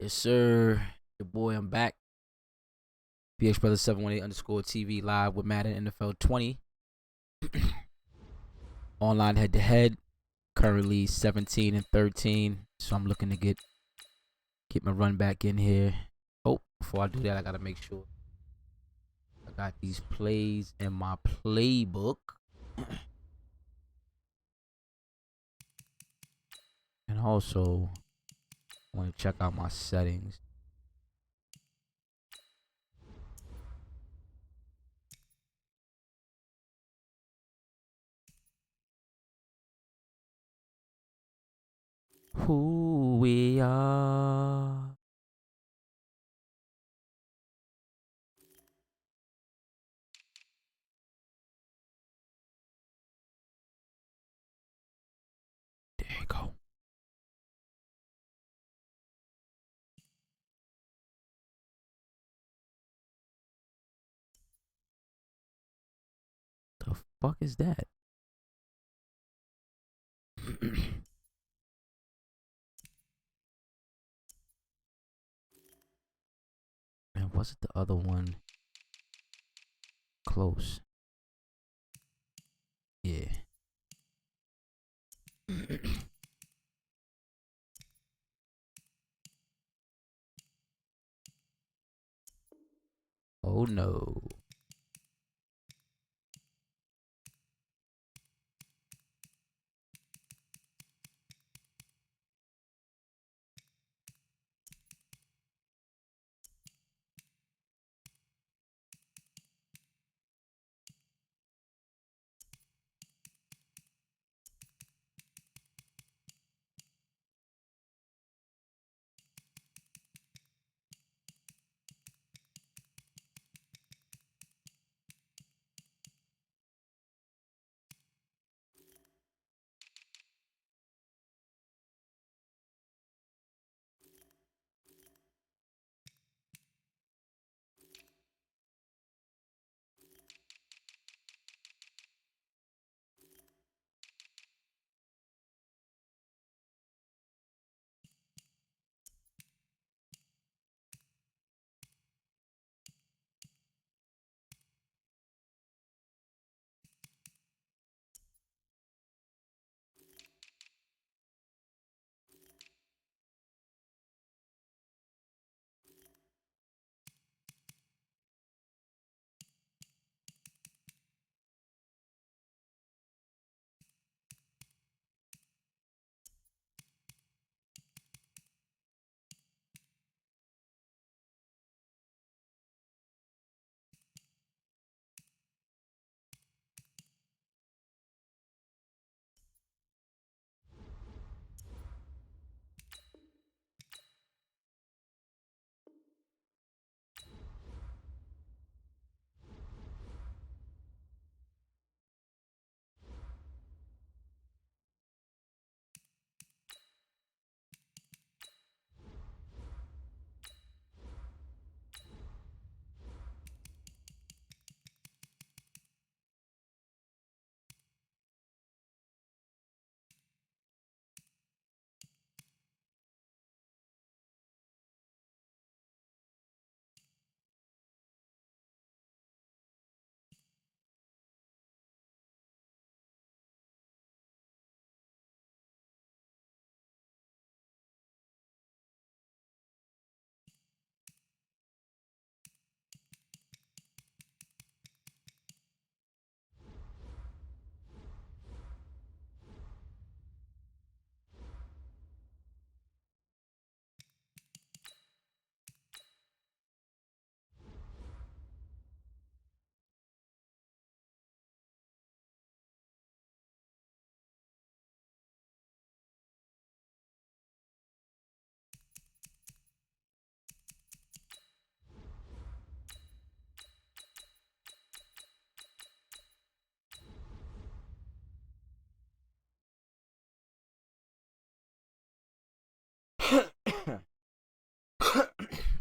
Yes, sir. Your boy, I'm back. BX Brother 718 underscore TV live with Madden NFL 20. Online head to head. Currently 17 and 13. So I'm looking to get my run back in here. Oh, before I do that, I gotta make sure I got these plays in my playbook. And also I want to check out my settings. Who we are. There you go. The fuck is that? Man, wasn't the other one close? Yeah. Oh no.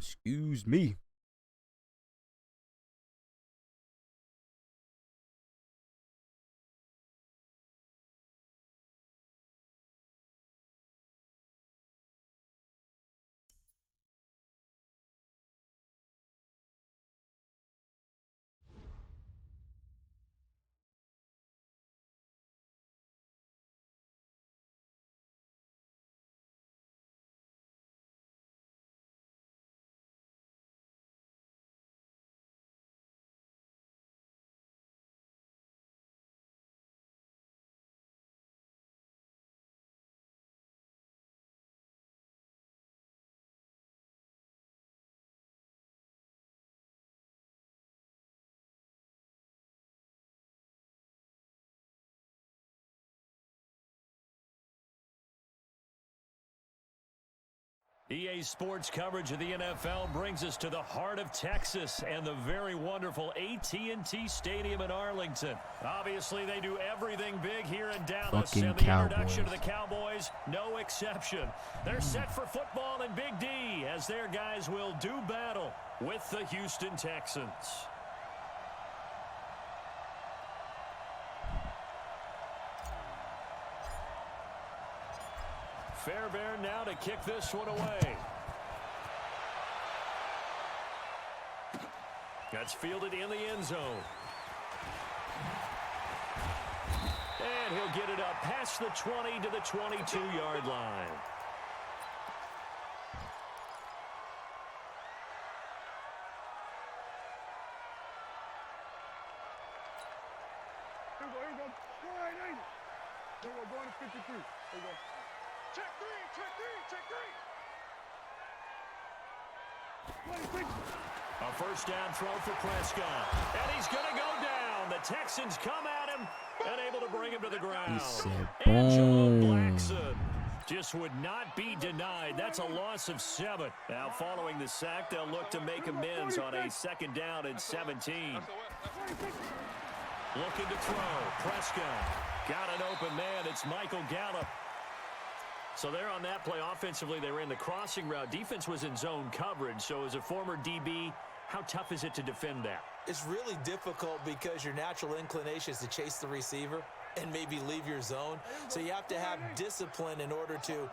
Excuse me. EA Sports coverage of the NFL brings us to the heart of Texas and the very wonderful AT&T Stadium in Arlington. Obviously, they do everything big here in Dallas, Fucking and the Cowboys. introduction to the Cowboys, no exception. They're set for football in Big D as their guys will do battle with the Houston Texans. Fairbairn now to kick this one away. That's fielded in the end zone. And he'll get it up past the 20 to the 22-yard line. Here we go. Here we go. Going to 53. Here we go. Check three. A first down throw for Prescott. And he's going to go down. The Texans come at him and able to bring him to the ground. He said, Angelo boom. Blackson just would not be denied. That's a loss of 7. Now, following the sack, they'll look to make amends on a second down and 17. Looking to throw. Prescott got an open man. It's Michael Gallup. So they're on that play. Offensively, they ran the crossing route. Defense was in zone coverage. So as a former DB, how tough is it to defend that? It's really difficult because your natural inclination is to chase the receiver and maybe leave your zone. So you have to have discipline in order to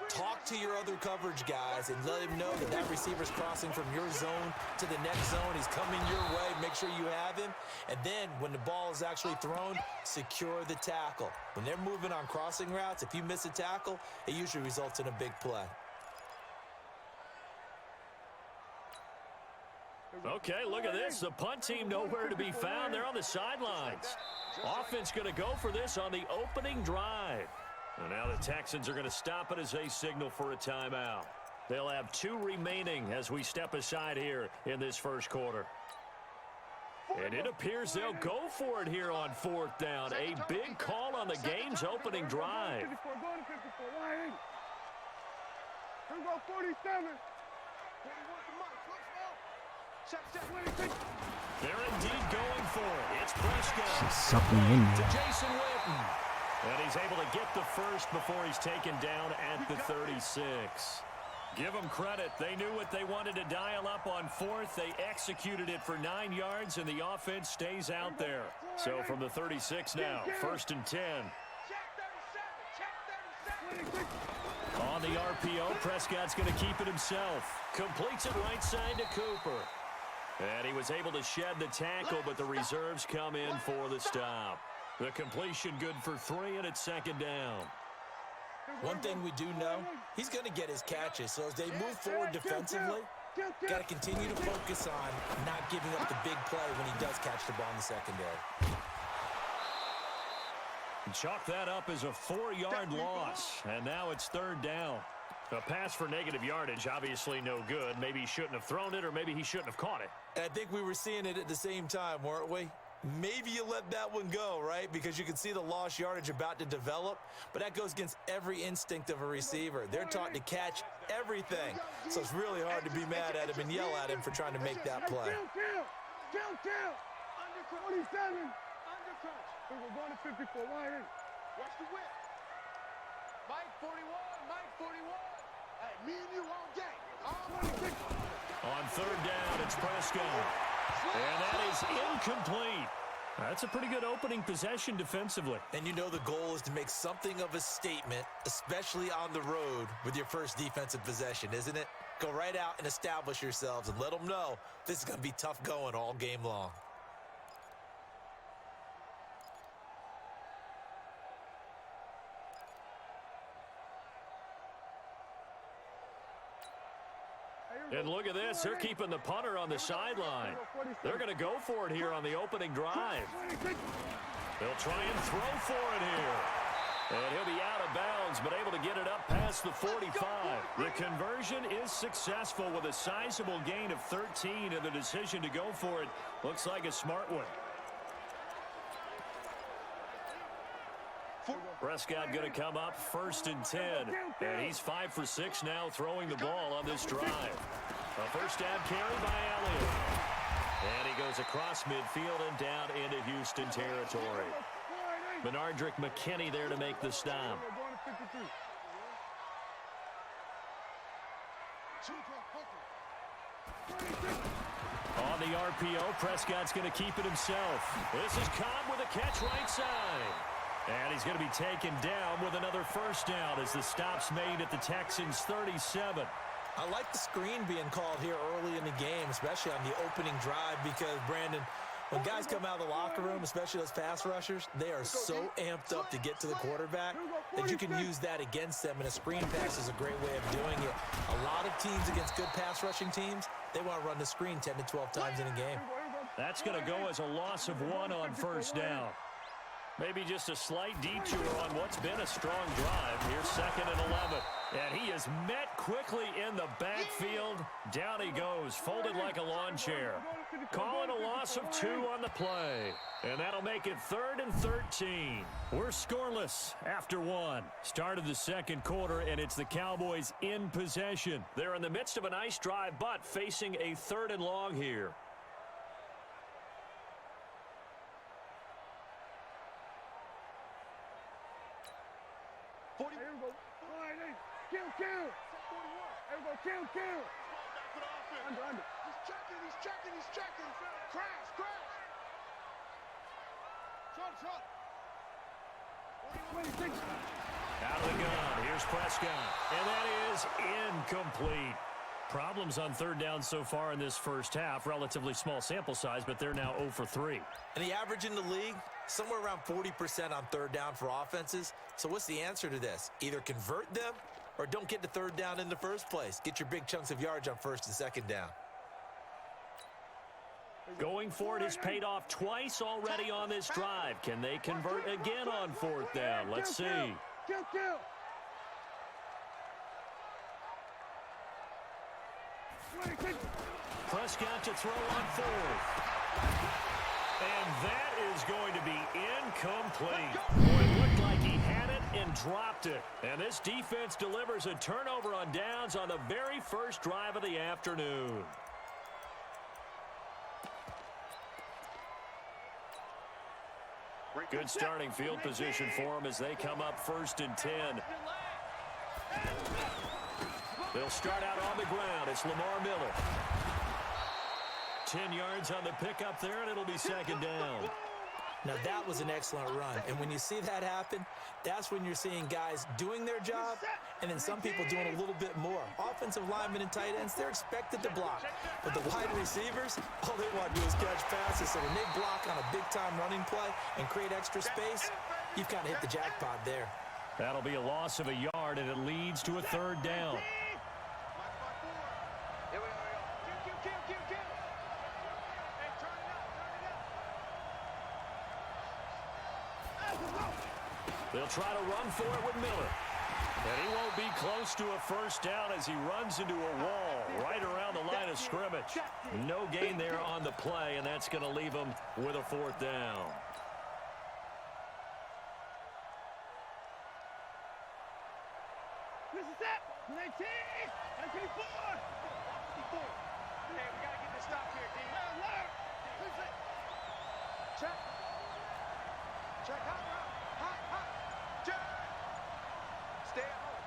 talk to your other coverage guys and let him know that that receiver's crossing from your zone to the next zone. He's coming your way. Make sure you have him. And then when the ball is actually thrown, secure the tackle. When they're moving on crossing routes, if you miss a tackle, it usually results in a big play. Okay, look at this. The punt team nowhere to be found. They're on the sidelines. Offense going to go for this on the opening drive. And now the Texans are going to stop it as they signal for a timeout. They'll have 2 remaining as we step aside here in this first quarter. And it appears they'll go for it here on 4th down. A big call on the game's opening drive. Here we go, 47. They're indeed going for it. It's Prescott. She's sucking in To there. Jason Witten. And he's able to get the first before he's taken down at the 36. Give them credit. They knew what they wanted to dial up on 4th. They executed it for 9 yards, and the offense stays out there. So from the 36 now, 1st and 10. On the RPO, Prescott's going to keep it himself. Completes it right side to Cooper. And he was able to shed the tackle, but the reserves come in for the stop. The completion good for 3, and it's 2nd down. One thing we do know, he's going to get his catches. So as they move forward defensively, got to continue to focus on not giving up the big play when he does catch the ball in the secondary. Chalk that up as a 4-yard loss, and now it's 3rd down. A pass for negative yardage, obviously no good. Maybe he shouldn't have thrown it, or maybe he shouldn't have caught it. And I think we were seeing it at the same time, weren't we? Maybe you let that one go, right? Because you can see the lost yardage about to develop, but that goes against every instinct of a receiver. They're taught to catch everything. So it's really hard to be mad at him and yell at him for trying to make that play. Under 27. We're going to 54. Why ain't? Watch the whip. Mike 41. Mike 41. Hey, me and you all day. On 3rd down, it's Prescott. And that is incomplete. That's a pretty good opening possession defensively. And you know the goal is to make something of a statement, especially on the road with your first defensive possession, isn't it? Go right out and establish yourselves and let them know this is going to be tough going all game long. And look at this. They're keeping the punter on the sideline. They're going to go for it here on the opening drive. They'll try and throw for it here. And he'll be out of bounds, but able to get it up past the 45. The conversion is successful with a sizable gain of 13, and the decision to go for it looks like a smart one. Prescott going to come up 1st and 10. And he's 5 for 6 now throwing the ball on this drive. A first down carry by Elliott. And he goes across midfield and down into Houston territory. Benardrick McKinney there to make the stop. On the RPO, Prescott's going to keep it himself. This is Cobb with a catch right side. And he's going to be taken down with another first down as the stop's made at the Texans' 37. I like the screen being called here early in the game, especially on the opening drive, because, Brandon, when guys come out of the locker room, especially those pass rushers, they are so amped up to get to the quarterback that you can use that against them, and a screen pass is a great way of doing it. A lot of teams against good pass rushing teams, they want to run the screen 10 to 12 times in a game. That's going to go as a loss of 1 on first down. Maybe just a slight detour on what's been a strong drive. Here's 2nd and 11. And he is met quickly in the backfield. Down he goes, folded like a lawn chair. Calling a loss of 2 on the play. And that'll make it 3rd and 13. We're scoreless after 1. Start of the second quarter, and it's the Cowboys in possession. They're in the midst of a nice drive, but facing a 3rd and long here. Kill. There we go, kill. Under. He's checking. Crash. Shot. Out of the gun. Here's Prescott. And that is incomplete. Problems on 3rd down so far in this first half. Relatively small sample size, but they're now 0 for 3. And the average in the league, somewhere around 40% on 3rd down for offenses. So what's the answer to this? Either convert them or don't get to 3rd down in the first place. Get your big chunks of yards on 1st and 2nd down. Going for it has paid off twice already on this drive. Can they convert again on 4th down? Let's see. Kill. Prescott to throw on 4th. And that is going to be incomplete. Boy, it looked like he had it and dropped it. And this defense delivers a turnover on downs on the very first drive of the afternoon. Good starting field position for them as they come up 1st and 10. They'll start out on the ground. It's Lamar Miller. 10 yards on the pickup there, and it'll be 2nd down. Now, that was an excellent run. And when you see that happen, that's when you're seeing guys doing their job and then some people doing a little bit more. Offensive linemen and tight ends, they're expected to block. But the wide receivers, all they want to do is catch passes. So when they block on a big-time running play and create extra space, you've kind of hit the jackpot there. That'll be a loss of a yard, and it leads to a 3rd down. They'll try to run for it with Miller. And he won't be close to a 1st down as he runs into a wall right around the line of scrimmage. No gain there on the play, and that's going to leave him with a 4th down. This is it. 19. MP4. Hey, we got to get this stop here, D. Alert. Check. Hot. Check. Stay at home.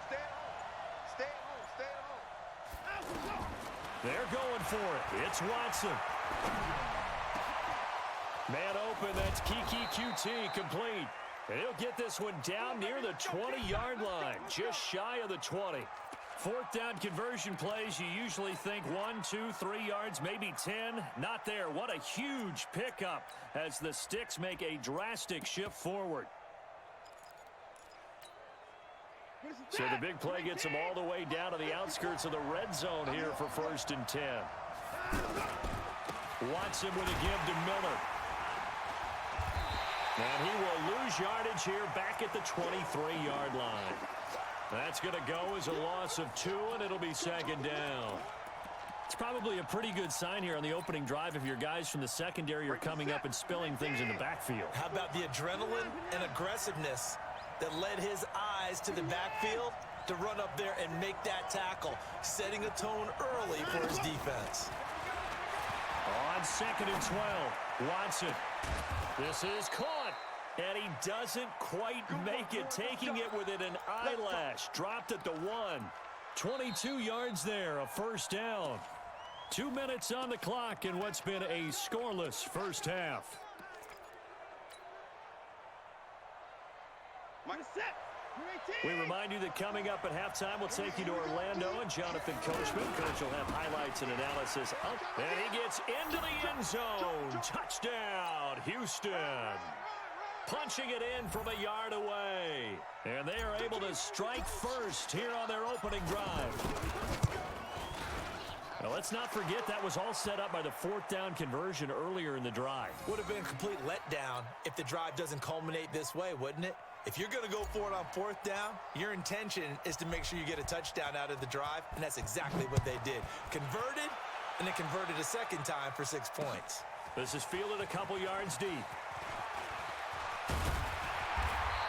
They're going for it. It's Watson. Man open. That's Kiki QT complete. And he'll get this one down near the 20-yard line, just shy of the 20. 4th down conversion plays, you usually think 1, 2, 3 yards, maybe 10. Not there. What a huge pickup as the Sticks make a drastic shift forward. So the big play gets them all the way down to the outskirts of the red zone here for 1st and 10. Watson with a give to Miller. And he will lose yardage here back at the 23-yard line. That's going to go as a loss of 2, and it'll be 2nd down. It's probably a pretty good sign here on the opening drive if your guys from the secondary are coming up and spilling things in the backfield. How about the adrenaline and aggressiveness that led his eyes to the backfield to run up there and make that tackle, setting a tone early for his defense. On 2nd and 12, Watson. This is caught, and he doesn't quite make it, taking it within an eyelash. Dropped at the 1. 22 yards there, a first down. 2 minutes on the clock in what's been a scoreless first half. We remind you that coming up at halftime, we'll take you to Orlando and Jonathan Coachman. Coach will have highlights and analysis up. And he gets into the end zone. Touchdown, Houston. Punching it in from a yard away. And they are able to strike first here on their opening drive. Now, let's not forget that was all set up by the 4th down conversion earlier in the drive. Would have been a complete letdown if the drive doesn't culminate this way, wouldn't it? If you're going to go for it on 4th down, your intention is to make sure you get a touchdown out of the drive, and that's exactly what they did. Converted, and then converted a second time for 6 points. This is fielded a couple yards deep.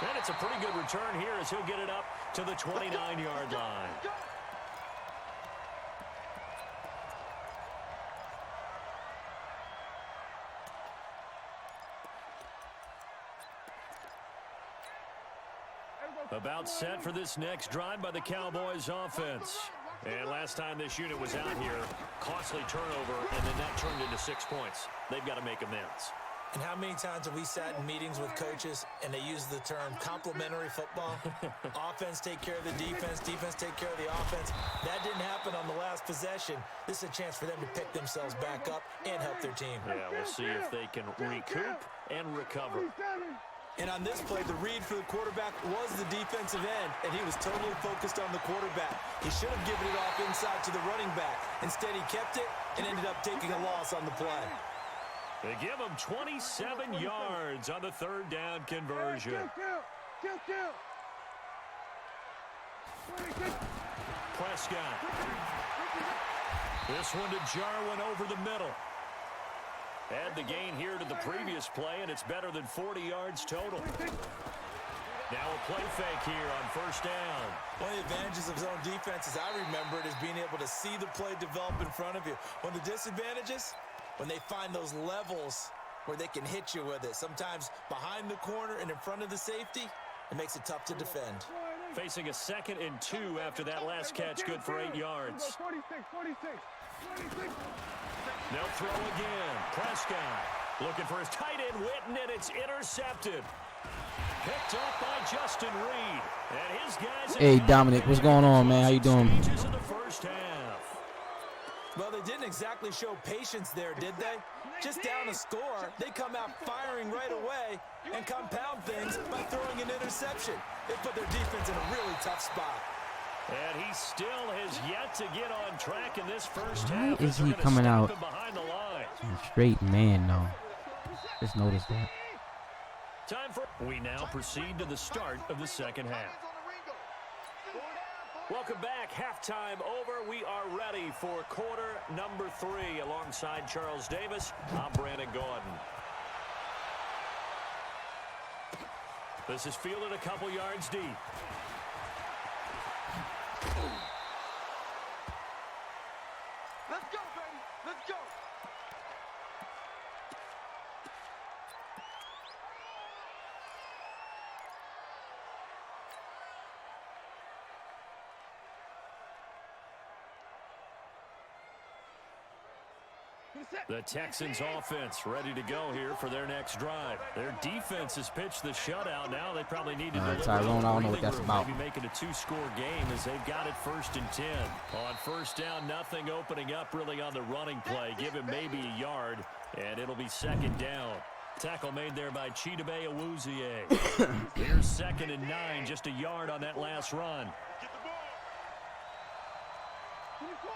And it's a pretty good return here as he'll get it up to the 29-yard line. About set for this next drive by the Cowboys offense. And last time this unit was out here, costly turnover, and then that turned into 6 points. They've got to make amends. And how many times have we sat in meetings with coaches and they use the term complementary football? Offense take care of the defense, defense take care of the offense. That didn't happen on the last possession. This is a chance for them to pick themselves back up and help their team. Yeah, we'll see if they can recoup and recover. And on this play, the read for the quarterback was the defensive end, and he was totally focused on the quarterback. He should have given it off inside to the running back. Instead, he kept it and ended up taking a loss on the play. They give him 27 yards on the 3rd down conversion. Prescott. This one to Jarwin over the middle. Add the gain here to the previous play, and it's better than 40 yards total. Now a play fake here on 1st down. One of the advantages of zone defense, as I remember it, is being able to see the play develop in front of you. One of the disadvantages, when they find those levels where they can hit you with it. Sometimes behind the corner and in front of the safety, it makes it tough to defend. Facing a 2nd and 2 after that last catch, good for 8 yards. 46. They'll throw again. Prescott looking for his tight end, Witten, and it's intercepted. Picked up by Justin Reed. And his guys. Hey, Dominic, what's going on, man? How you doing? In the first half. Well, they didn't exactly show patience there, did they? Just down a score, they come out firing right away and compound things by throwing an interception. It put their defense in a really tough spot. And he still has yet to get on track in this first half. Why is he coming out behind the line? Straight man, though. Just noticed that. Time for. We now proceed to the start of the 2nd half. Welcome back. Halftime over. We are ready for quarter number 3. Alongside Charles Davis, I'm Brandon Gordon. This is fielded a couple yards deep. Let's go, baby. Let's go. The Texans offense ready to go here for their next drive. Their defense has pitched the shutout. Now they probably need to deliver. Tyrone, I don't know what that's about. Maybe make it a 2-score game as they've got it 1st and 10. On 1st down, nothing opening up really on the running play. Give him maybe a yard, and it'll be 2nd down. Tackle made there by Chidobe Awuzie. Here's 2nd and 9, just a yard on that last run. Get the ball. 24.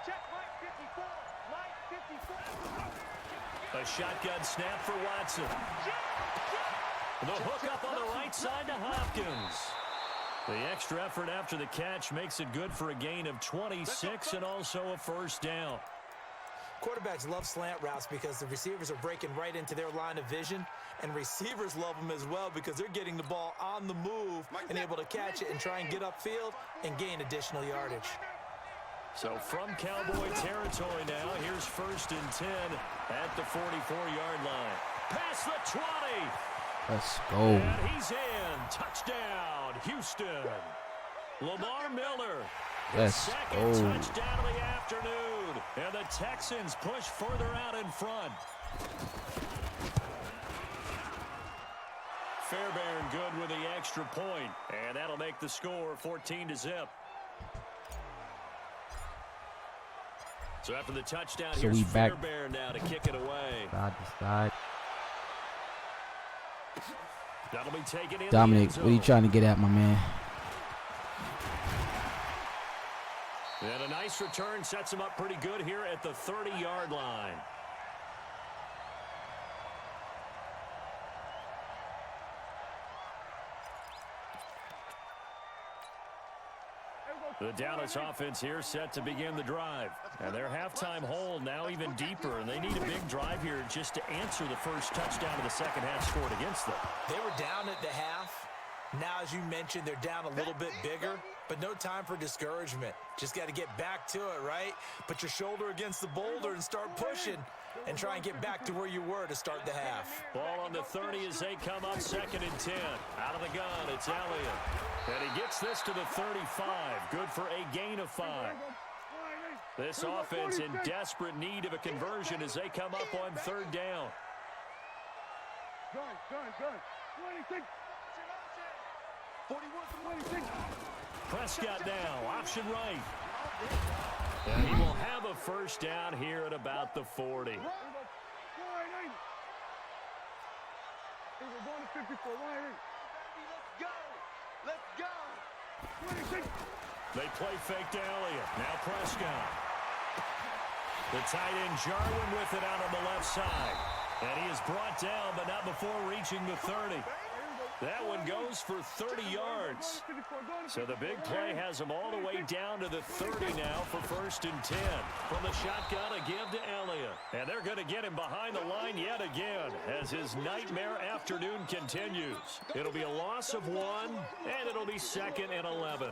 Check Mike 54. Mike 54. A shotgun snap for Watson. The hook up on the right side to Hopkins. The extra effort after the catch makes it good for a gain of 26 and also a 1st down. Quarterbacks love slant routes because the receivers are breaking right into their line of vision, and receivers love them as well because they're getting the ball on the move and able to catch it and try and get upfield and gain additional yardage. So from Cowboy territory now, here's 1st and 10 at the 44-yard line. Past the 20. Let's go. And he's in. Touchdown, Houston. Lamar Miller. His second touchdown of the afternoon. And the Texans push further out in front. Fairbairn good with the extra point. And that'll make the score 14-0. So after the touchdown, so here's we back. Fairbairn now to kick it away. Side to side. That'll be taken in. Dominic, what are you trying to get at, my man? And a nice return sets him up pretty good here at the 30-yard line. The Dallas offense here set to begin the drive. And their halftime hole now even deeper, and they need a big drive here just to answer the first touchdown of the second half scored against them. They were down at the half. Now, as you mentioned, they're down a little bit bigger, but no time for discouragement. Just got to get back to it, right? Put your shoulder against the boulder and start pushing and try and get back to where you were to start the half. Ball on the 30 as they come up 2nd and 10. Out of the gun, it's Elliott. And he gets this to the 35. Good for a gain of 5. This offense in desperate need of a conversion as they come up on 3rd down. Done. 26. 41, 26. Prescott now, option right. And he will have a first down here at about the 40. We're going to 54. Let's go. 26. They play fake to Elliott. Now Prescott. The tight end Jarwin with it out on the left side. And he is brought down, but not before reaching the 30. That one goes for 30 yards. So the big play has him all the way down to the 30 now for 1st and 10. From the shotgun, a give to Elliott. And they're going to get him behind the line yet again as his nightmare afternoon continues. It'll be a loss of 1, and it'll be 2nd and 11.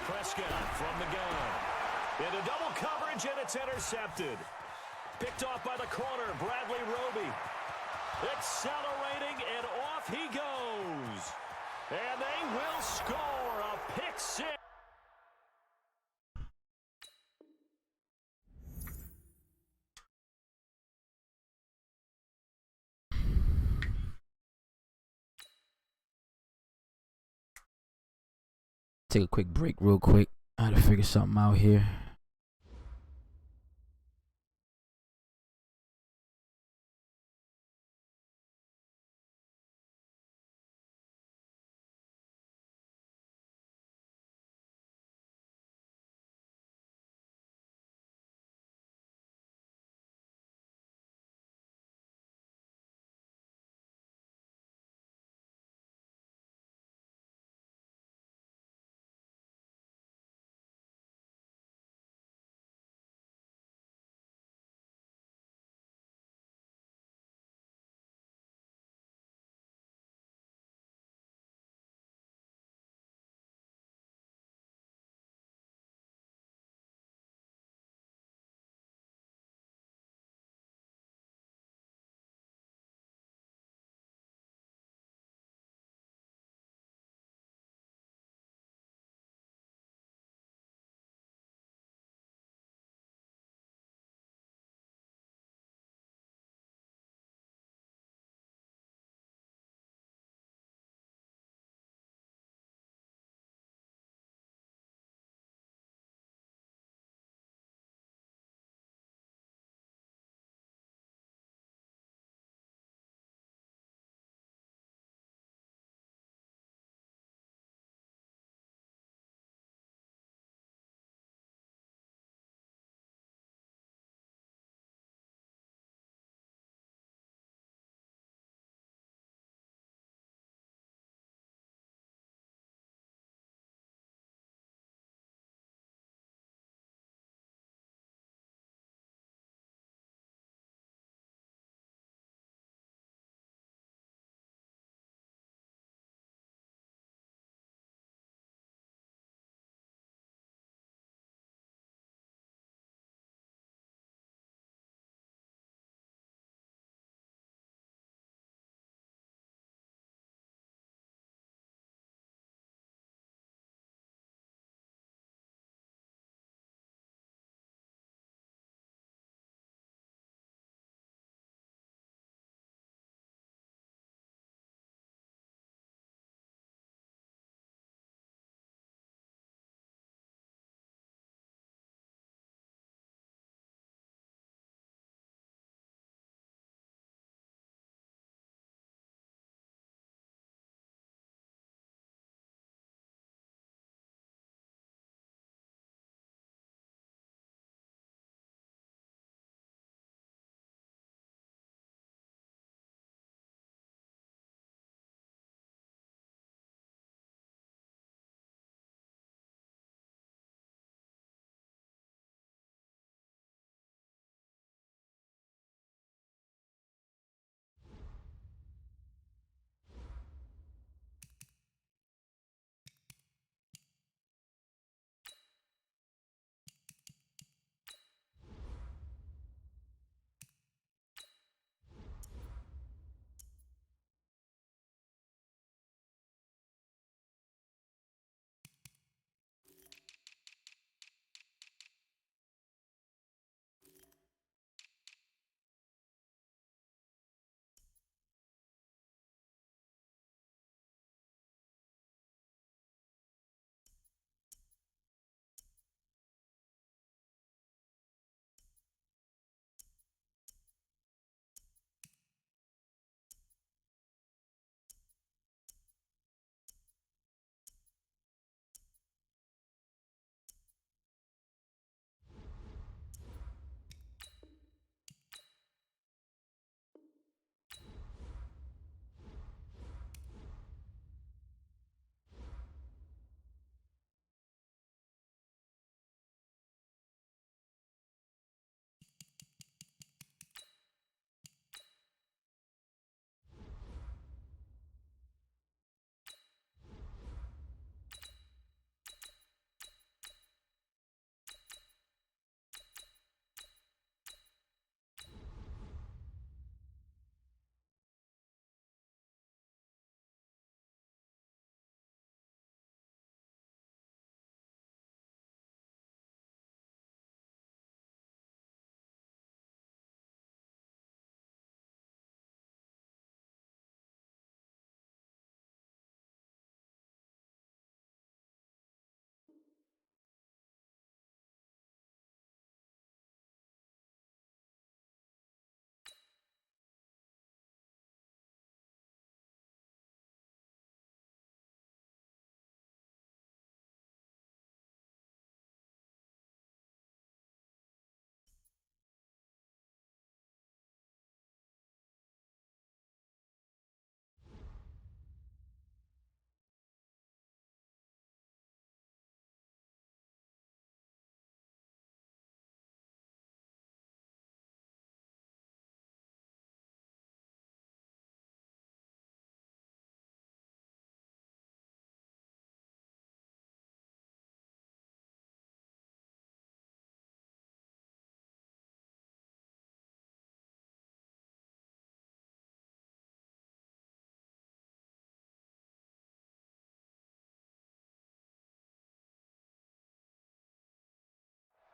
Prescott from the gun. Into double coverage, and it's intercepted. Picked off by the corner, Bradley Roby. Accelerating, and off he goes. And they will score a pick 6. Take a quick break real quick. I had to figure something out here.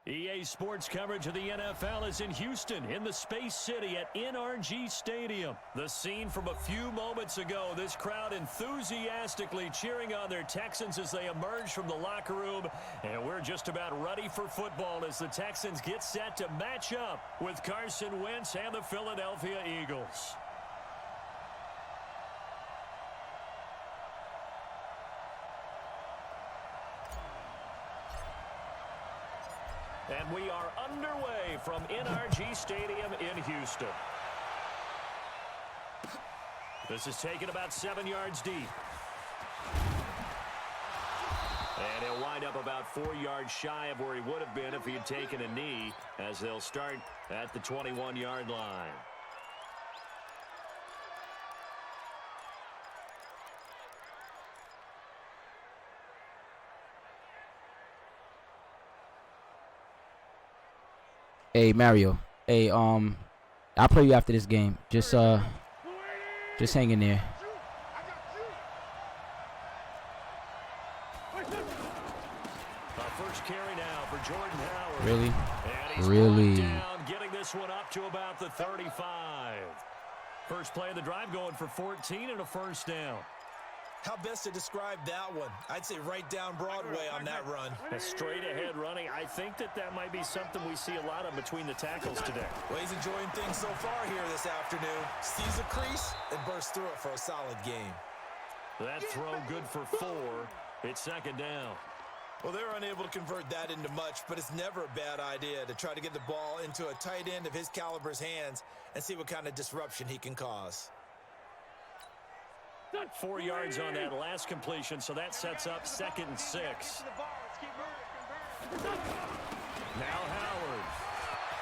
EA Sports coverage of the NFL is in Houston, in the Space City at NRG Stadium. The scene from a few moments ago, this crowd enthusiastically cheering on their Texans as they emerge from the locker room. And we're just about ready for football as the Texans get set to match up with Carson Wentz and the Philadelphia Eagles. And we are underway from NRG Stadium in Houston. This is taken about 7 yards deep. And he'll wind up about 4 yards shy of where he would have been if he had taken a knee, as they'll start at the 21-yard line. Hey Mario. Hey, I'll play you after this game. Just hang in there. First carry now for Jordan Howard. Really? And he's Really? down, getting this one up to about the 35. First play of the drive going for 14 and a first down. How best to describe that one? I'd say right down Broadway on that run. A straight ahead running. I think that might be something we see a lot of between the tackles today. Well, he's enjoying things so far here this afternoon. Sees a crease and bursts through it for a solid game. That throw good for 4. It's second down. Well, they're unable to convert that into much, but it's never a bad idea to try to get the ball into a tight end of his caliber's hands and see what kind of disruption he can cause. 4 yards on that last completion, so that sets up 2nd and 6. Now Howard.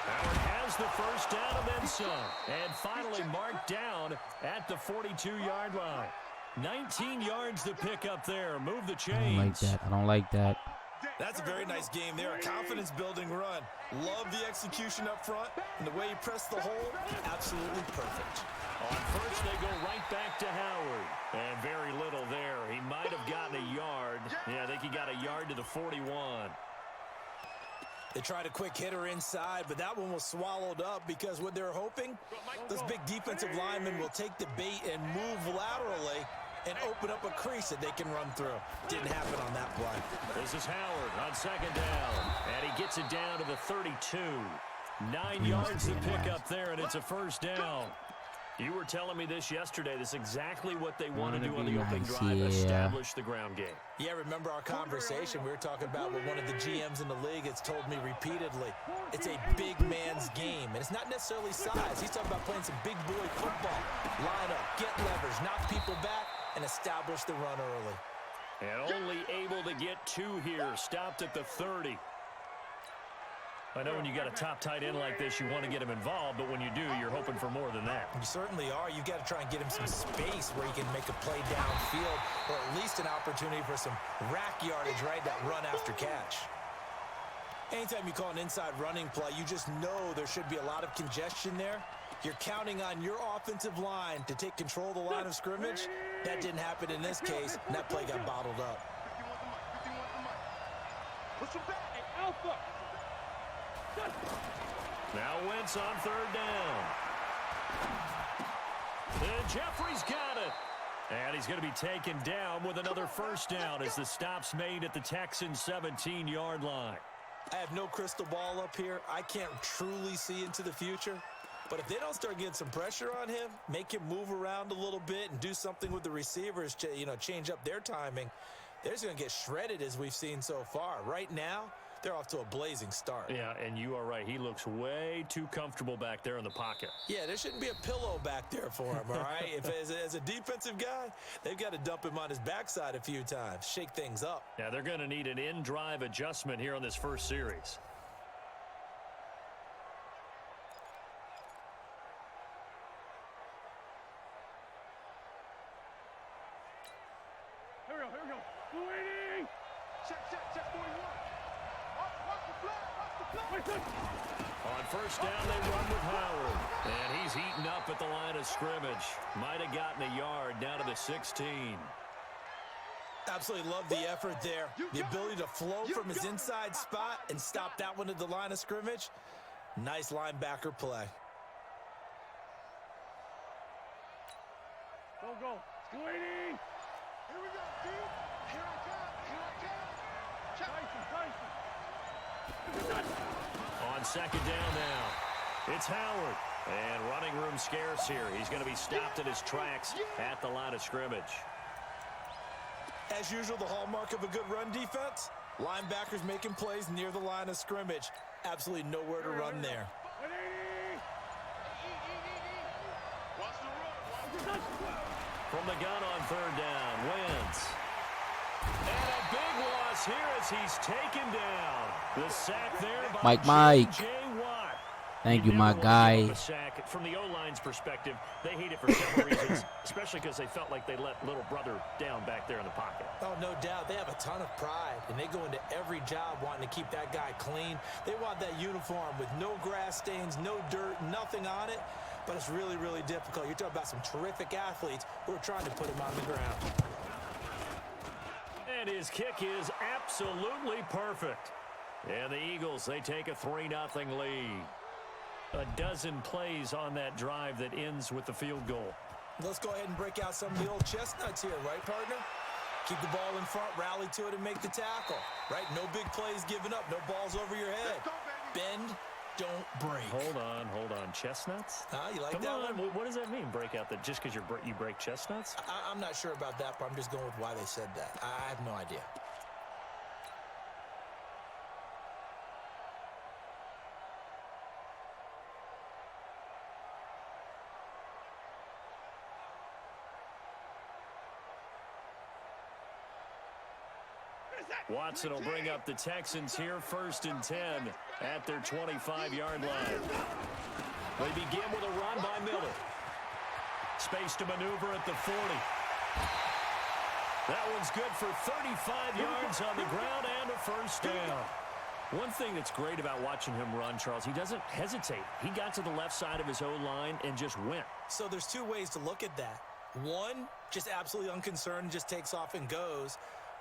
Howard has the first down and then some. And finally marked down at the 42-yard line. 19 yards to pick up there. Move the chains. I don't like that. That's a very nice game there. A confidence-building run. Love the execution up front. And the way he pressed the hole, absolutely perfect. On first, they go right back to Howard. And very little there. He might have gotten a yard. Yeah, I think he got a yard to the 41. They tried a quick hitter inside, but that one was swallowed up because what they're hoping, those big defensive linemen will take the bait and move laterally and open up a crease that they can run through. Didn't happen on that play. This is Howard on second down. And he gets it down to the 32. 9 yards to pick up there, and it's a first down. You were telling me this yesterday. This is exactly what they want to do on the opening drive, establish the ground game. Yeah, remember our conversation? We were talking about what one of the GMs in the league has told me repeatedly. It's a big man's game, and it's not necessarily size. He's talking about playing some big boy football. Line up, get leverage, knock people back, and establish the run early. And only able to get 2 here, stopped at the 30. I know when you got a top tight end like this, you want to get him involved, but when you do, you're hoping for more than that. You certainly are. You've got to try and get him some space where he can make a play downfield, or at least an opportunity for some rack yardage, right? That run after catch. Anytime you call an inside running play, you just know there should be a lot of congestion there. You're counting on your offensive line to take control of the line of scrimmage. That didn't happen in this case, and that play got bottled up. Alpha. Now Wentz on third down. And Jeffrey's got it. And he's going to be taken down with another first down as the stop's made at the Texans' 17-yard line. I have no crystal ball up here. I can't truly see into the future. But if they don't start getting some pressure on him, make him move around a little bit and do something with the receivers to, change up their timing, they're just going to get shredded as we've seen so far. Right now, they're off to a blazing start. Yeah, and you are right. He looks way too comfortable back there in the pocket. Yeah, there shouldn't be a pillow back there for him, all right? If as a defensive guy, they've got to dump him on his backside a few times, shake things up. Yeah, they're going to need an in-drive adjustment here on this first series. Here we go. Waiting. Check 41. Watch the play. On first down, they run with Howard. And he's heating up at the line of scrimmage. Might have gotten a yard down to the 16. Absolutely love the effort there. The ability to flow from his inside spot and stop that one at the line of scrimmage. Nice linebacker play. Go. Squeaky. Here we go, Steve. Here I come. Tyson. On second down now, it's Howard. And running room scarce here. He's going to be stopped in his tracks at the line of scrimmage. As usual, the hallmark of a good run defense, linebackers making plays near the line of scrimmage. Absolutely nowhere to run there. From the gun on third down, wins. And a big loss here as he's taken down. The sack there by Mike. J.J. Watt. Thank you, my guy. From the O-line's perspective, they hate it for several reasons, especially because they felt like they let little brother down back there in the pocket. Oh, no doubt. They have a ton of pride, and they go into every job wanting to keep that guy clean. They want that uniform with no grass stains, no dirt, nothing on it, but it's really, really difficult. You're talking about some terrific athletes who are trying to put him on the ground. And his kick is absolutely perfect. And the Eagles, they take a 3-0 lead. A dozen plays on that drive that ends with the field goal. Let's go ahead and break out some of the old chestnuts here, right, partner? Keep the ball in front, rally to it, and make the tackle, right? No big plays given up, no balls over your head. Bend, don't break. Hold on. Chestnuts? You like Come that on. one? What does that mean, break out? That just because you break chestnuts? I'm not sure about that, but I'm just going with why they said that. I have no idea. Watson will bring up the Texans here, 1st and 10 at their 25-yard line. They begin with a run by Miller. Space to maneuver at the 40. That one's good for 35 yards on the ground and a first down. One thing that's great about watching him run, Charles, he doesn't hesitate. He got to the left side of his O-line and just went. So there's two ways to look at that. One, just absolutely unconcerned, just takes off and goes.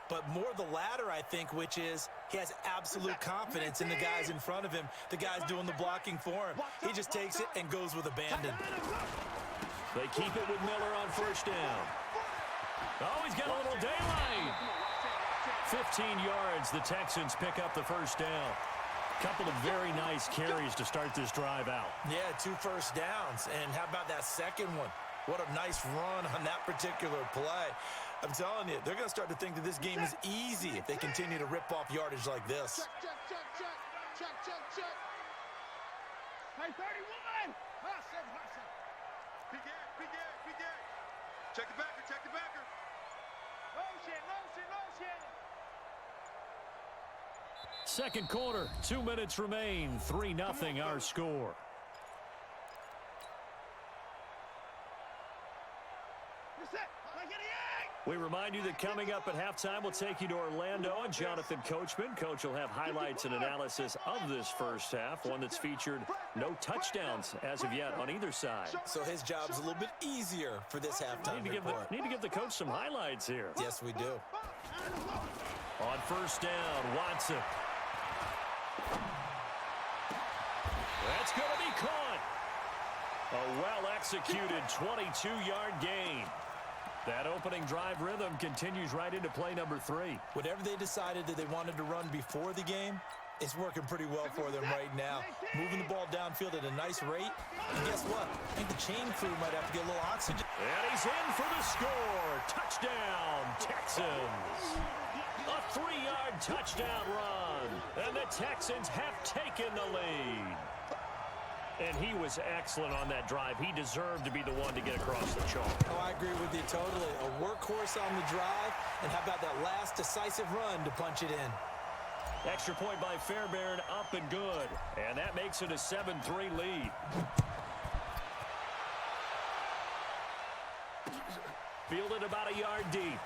But more the latter, I think, which is he has absolute confidence in the guys in front of him, the guys doing the blocking for him. He just takes it and goes with abandon. They keep it with Miller on first down. Oh, he's got a little daylight. 15 yards, the Texans pick up the first down. Couple of very nice carries to start this drive out. Yeah, 2 first downs. And how about that second one? What a nice run on that particular play. I'm telling you, they're going to start to think that this game is easy if they continue to rip off yardage like this. Check. Hey, 31. Hustle. Big Ed. Check the backer. Motion. Second quarter, 2 minutes remain. 3-0 our score. We remind you that coming up at halftime, we'll take you to Orlando and Jonathan Coachman. Coach will have highlights and analysis of this first half, one that's featured no touchdowns as of yet on either side. So his job's a little bit easier for this halftime report. Need to give the coach some highlights here. Yes, we do. On first down, Watson. That's going to be caught. A well-executed 22-yard gain. That opening drive rhythm continues right into play number 3. Whatever they decided that they wanted to run before the game, it's working pretty well for them right now. Moving the ball downfield at a nice rate. And guess what? I think the chain crew might have to get a little oxygen. And he's in for the score. Touchdown, Texans. A 3-yard touchdown run. And the Texans have taken the lead. And he was excellent on that drive. He deserved to be the one to get across the chalk. Oh, I agree with you totally. A workhorse on the drive. And how about that last decisive run to punch it in? Extra point by Fairbairn, up and good. And that makes it a 7-3 lead. Fielded about a yard deep.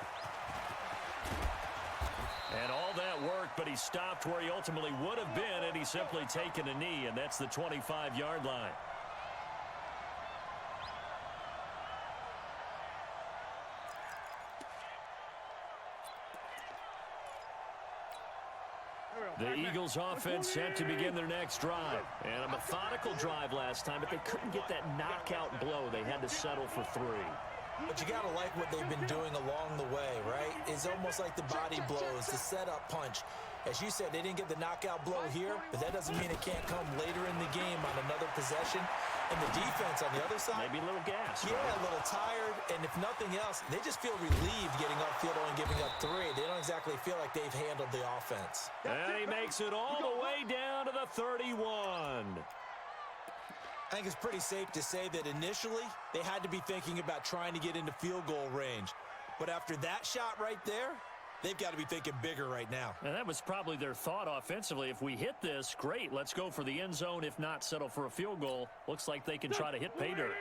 And all that worked, but he stopped where he ultimately would have been, and he's simply taken a knee, and that's the 25-yard line. Eagles offense set to begin their next drive. And a methodical drive last time, but they couldn't get that knockout blow. They had to settle for 3. But you got to like what they've been doing along the way, right? It's almost like the body blows, the setup punch. As you said, they didn't get the knockout blow here, but that doesn't mean it can't come later in the game on another possession. And the defense on the other side, maybe a little gas. Yeah, right? A little tired. And if nothing else, they just feel relieved getting upfield and giving up 3. They don't exactly feel like they've handled the offense. And he makes it all the way down to the 31. I think it's pretty safe to say that initially they had to be thinking about trying to get into field goal range. But after that shot right there, they've got to be thinking bigger right now. And that was probably their thought offensively. If we hit this, great. Let's go for the end zone. If not, settle for a field goal. Looks like they can try to hit pay dirt.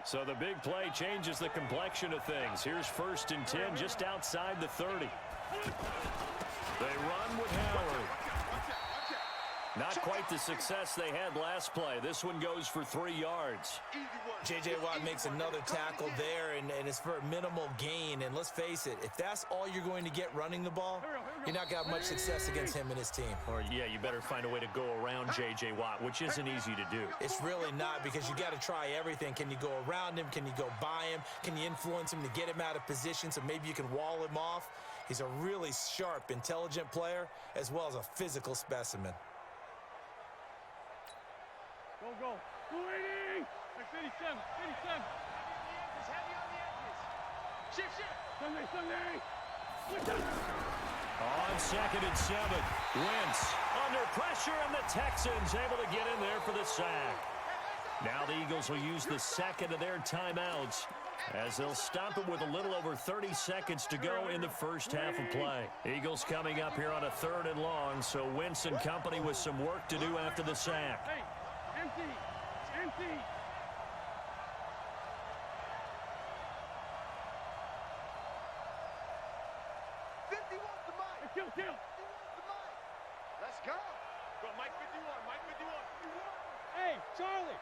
So the big play changes the complexion of things. Here's 1st and 10 just outside the 30. They run with Howard. Not quite the success they had last play. This one goes for 3 yards. J.J. Watt makes another tackle there, and it's for a minimal gain. And let's face it, if that's all you're going to get running the ball, you're not going to have much success against him and his team. Or, yeah, you better find a way to go around J.J. Watt, which isn't easy to do. It's really not, because you got to try everything. Can you go around him? Can you go by him? Can you influence him to get him out of position so maybe you can wall him off? He's a really sharp, intelligent player, as well as a physical specimen. Go. 280. 87. 87. Heavy on the edges. Shift. Sunday. On 2nd and 7. Wentz under pressure, and the Texans able to get in there for the sack. Now the Eagles will use the 2nd of their timeouts as they'll stop it with a little over 30 seconds to go in the first half of play. Eagles coming up here on a 3rd and long, so Wentz and company with some work to do after the sack. Hey, empty. 50 wants the mic. Kill. Let's go. Go, Mike 51. Hey, Charlie.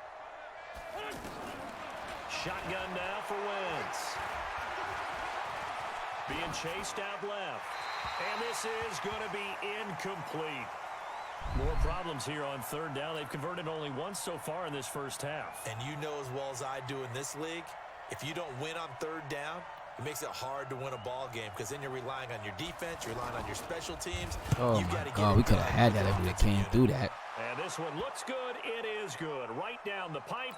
Shotgun now for Wentz. Being chased out left. And this is going to be incomplete. More problems here on 3rd down. They've converted only once so far in this first half. And you know as well as I do in this league, if you don't win on 3rd down, it makes it hard to win a ball game, because then you're relying on your defense, you're relying on your special teams. Oh my God, we could have had that if we came through that. And this one looks good. It is good. Right down the pipe.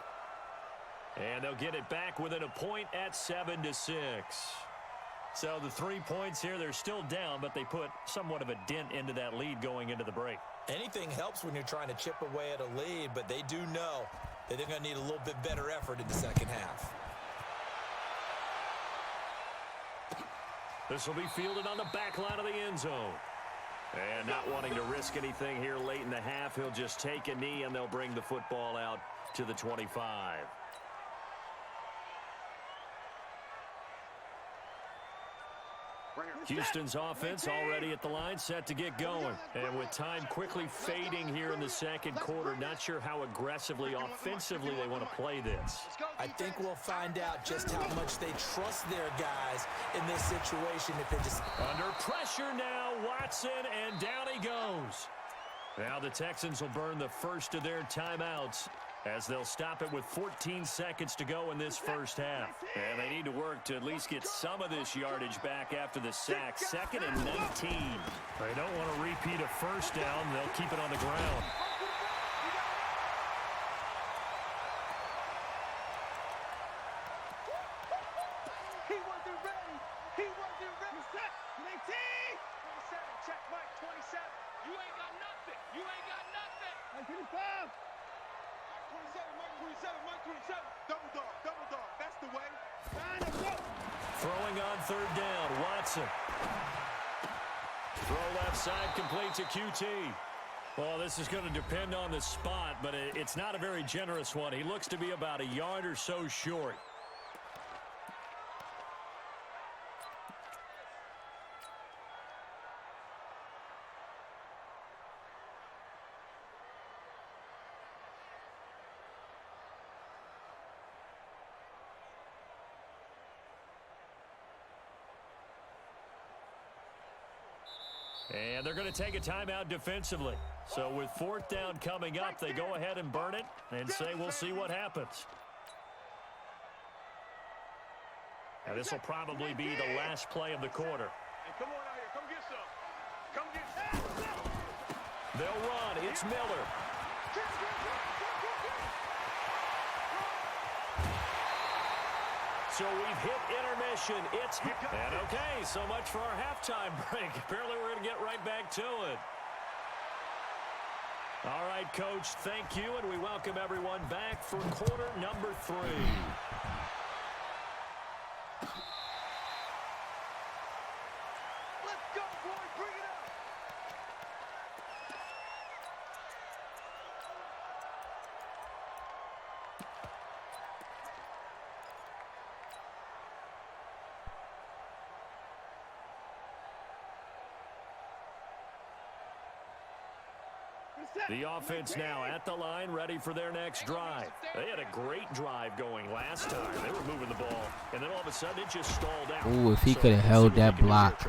And they'll get it back within a point at 7-6. So the 3 points here, they're still down, but they put somewhat of a dent into that lead going into the break. Anything helps when you're trying to chip away at a lead, but they do know that they're going to need a little bit better effort in the second half. This will be fielded on the back line of the end zone. And not wanting to risk anything here late in the half, he'll just take a knee, and they'll bring the football out to the 25. Houston's offense already at the line, set to get going. And with time quickly fading here in the second quarter, not sure how aggressively, offensively they want to play this. I think we'll find out just how much they trust their guys in this situation. If they just under pressure now, Watson, and down he goes. Now the Texans will burn the first of their timeouts, as they'll stop it with 14 seconds to go in this first half. And they need to work to at least get some of this yardage back after the sack. 2nd and 19. They don't want to repeat a first down. They'll keep it on the ground. He wasn't ready. 19. 27. Check Mike. 27. You ain't got nothing. 25. 27. Double dog. That's the way. Throwing on 3rd down, Watson. Throw left side, complete to QT. Well, this is going to depend on the spot, but it's not a very generous one. He looks to be about a yard or so short. And they're going to take a timeout defensively. So with fourth down coming up, they go ahead and burn it and say we'll see what happens. Now this will probably be the last play of the quarter. Hey, come on out here. Come get some. Come get some. They'll run. It's Miller. So we've hit intermission. And okay, so much for our halftime break. Apparently we're going to get right back to it. All right, Coach, thank you, and we welcome everyone back for quarter number 3. Let's go, boys. Bring it up. The offense now at the line, ready for their next drive. They had a great drive going last time. They were moving the ball, and then all of a sudden it just stalled out. Ooh, if he could have held that block.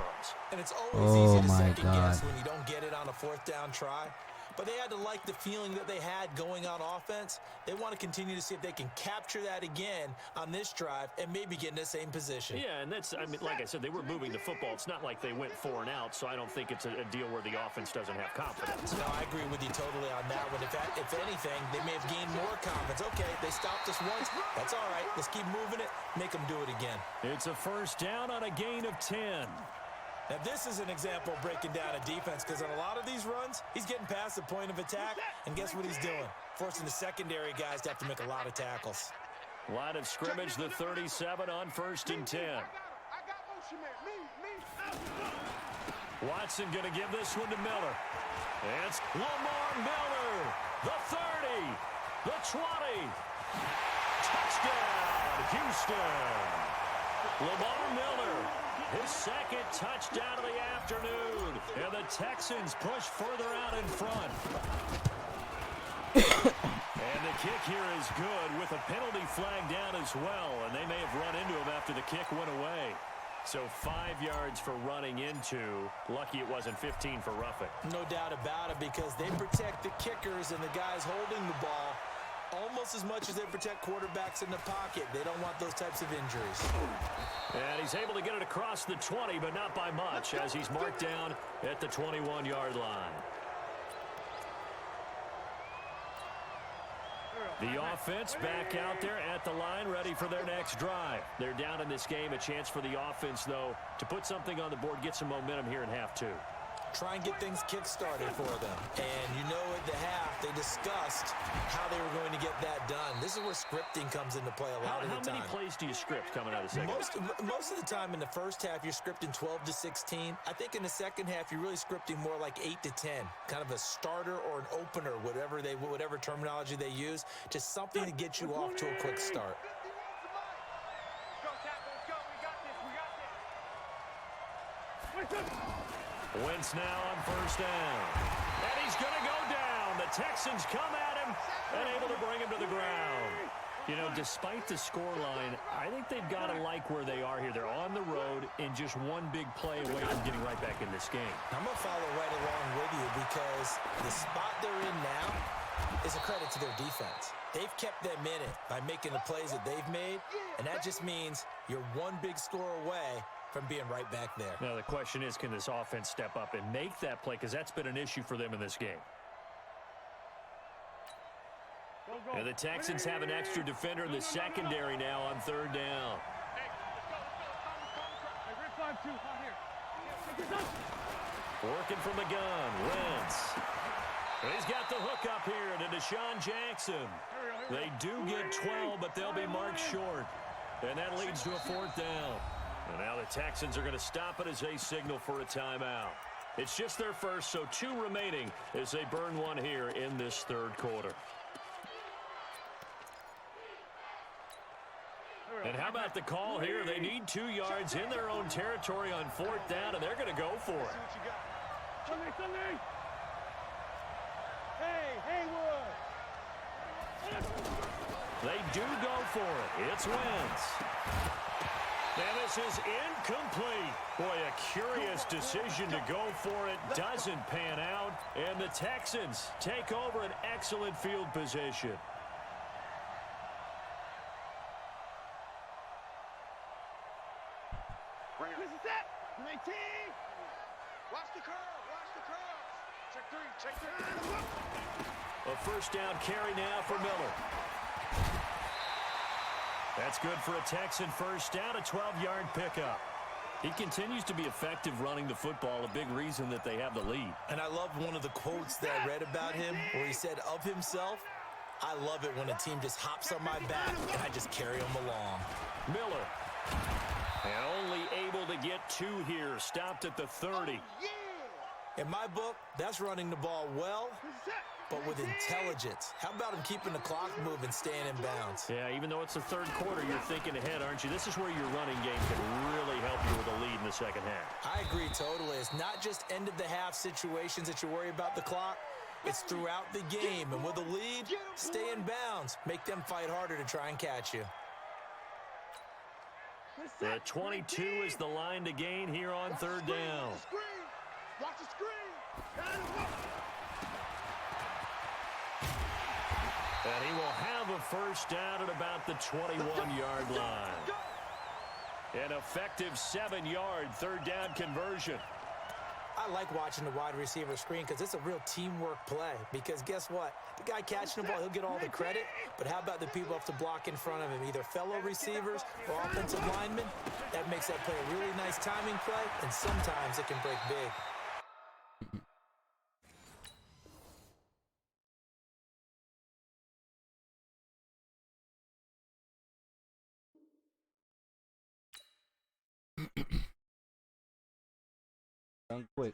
And it's always easy to my second guess God. when you don't get it on a fourth down try. But they had to like the feeling that they had going on offense. They want to continue to see if they can capture that again on this drive and maybe get in the same position. Yeah, and that's, I mean, like I said, they were moving the football. It's not like they went 4 and out, so I don't think it's a deal where the offense doesn't have confidence. No, I agree with you totally on that one. If anything, they may have gained more confidence. Okay, they stopped us once. That's all right. Let's keep moving it. Make them do it again. It's a first down on a gain of 10. Now, this is an example of breaking down a defense because on a lot of these runs, he's getting past the point of attack, and guess what he's doing? Forcing the secondary guys to have to make a lot of tackles. Line of scrimmage, the 37 on 1st and 10. I got motion man. Me. Watson going to give this one to Miller. It's Lamar Miller, the 30, the 20. Touchdown, Houston. Lamar Miller, his second touchdown of the afternoon. And the Texans push further out in front. And the kick here is good with a penalty flag down as well. And they may have run into him after the kick went away. So 5 yards for running into. Lucky it wasn't 15 for roughing. No doubt about it because they protect the kickers and the guys holding the ball almost as much as they protect quarterbacks in the pocket. They don't want those types of injuries. And he's able to get it across the 20, but not by much, as he's marked down at the 21-yard line. The offense back out there at the line, ready for their next drive. They're down in this game. A chance for the offense, though, to put something on the board, get some momentum here in half 2. Try and get things kick-started for them. And you know at the half, they discussed how they were going to get that done. This is where scripting comes into play a lot of the time. How many plays do you script coming out of the second? Most of the time in the first half, you're scripting 12 to 16. I think in the second half, you're really scripting more like 8 to 10. Kind of a starter or an opener, whatever terminology they use. Just something to get you off to a quick start. Go, Cap. Let's go. We got this. Wentz now on first down. And he's going to go down. The Texans come at him and able to bring him to the ground. You know, despite the scoreline, I think they've got to like where they are here. They're on the road and just one big play away from getting right back in this game. I'm going to follow right along with you because the spot they're in now is a credit to their defense. They've kept them in it by making the plays that they've made, and that just means you're one big score away from being right back there. Now, the question is, can this offense step up and make that play? Because that's been an issue for them in this game. And the Texans have an extra defender in the secondary now on third down. Working from the gun, Wentz. And he's got the hook up here to Deshaun Jackson. They do get 12, but they'll be marked short. And that leads to a fourth down. And now the Texans are going to stop it as they signal for a timeout. It's just their first, so 2 remaining as they burn one here in this third quarter. And how about the call here? They need 2 yards in their own territory on fourth down, and they're going to go for it. Sunday. Hey, Haywood. They do go for it. It's Wentz. And this is incomplete. Boy, a curious decision to go for it. Doesn't pan out. And the Texans take over an excellent field position. This is it. 19. Watch the curve. Watch the curve. Check three. Check three. A first down carry now for Miller. That's good for a Texan first down, a 12-yard pickup. He continues to be effective running the football, a big reason that they have the lead. And I love one of the quotes that I read about him where he said of himself, I love it when a team just hops on my back and I just carry them along. Miller. And only able to get 2 here, stopped at the 30. In my book, that's running the ball well, but with intelligence. How about him keeping the clock moving, staying in bounds? Yeah, even though it's the third quarter, you're thinking ahead, aren't you? This is where your running game can really help you with a lead in the second half. I agree totally. It's not just end-of-the-half situations that you worry about the clock. It's throughout the game. And with a lead, stay in bounds. Make them fight harder to try and catch you. The 22 is the line to gain here on third down. Watch the screen. And he will have a first down at about the 21-yard line. An effective 7-yard third down conversion. I like watching the wide receiver screen because it's a real teamwork play. Because guess what? The guy catching the ball, he'll get all the credit. But how about the people up to block in front of him, either fellow receivers or offensive linemen? That makes that play a really nice timing play, and sometimes it can break big. Done quick.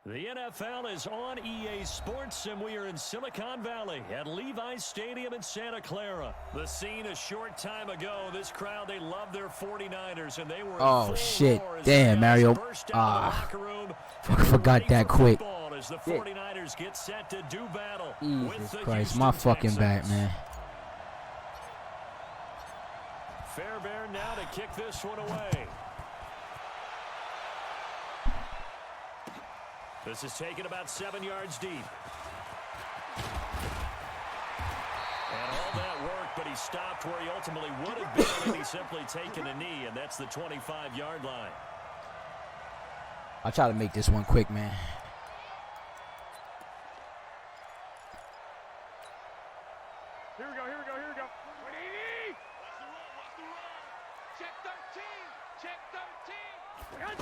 The NFL is on EA Sports, and we are in Silicon Valley at Levi's Stadium in Santa Clara. The scene a short time ago. This crowd, they love their 49ers, and they were oh, shit. Damn, Mario. Forgot that quick. As the 49ers get set to do battle Jesus Christ, my fucking back, man. Fairbairn now to kick this one away. This is taken about 7 yards deep. And all that work, but he stopped where he ultimately would have been had he simply taken a knee, and that's the 25-yard line. I'll try to make this one quick, man. Check 13.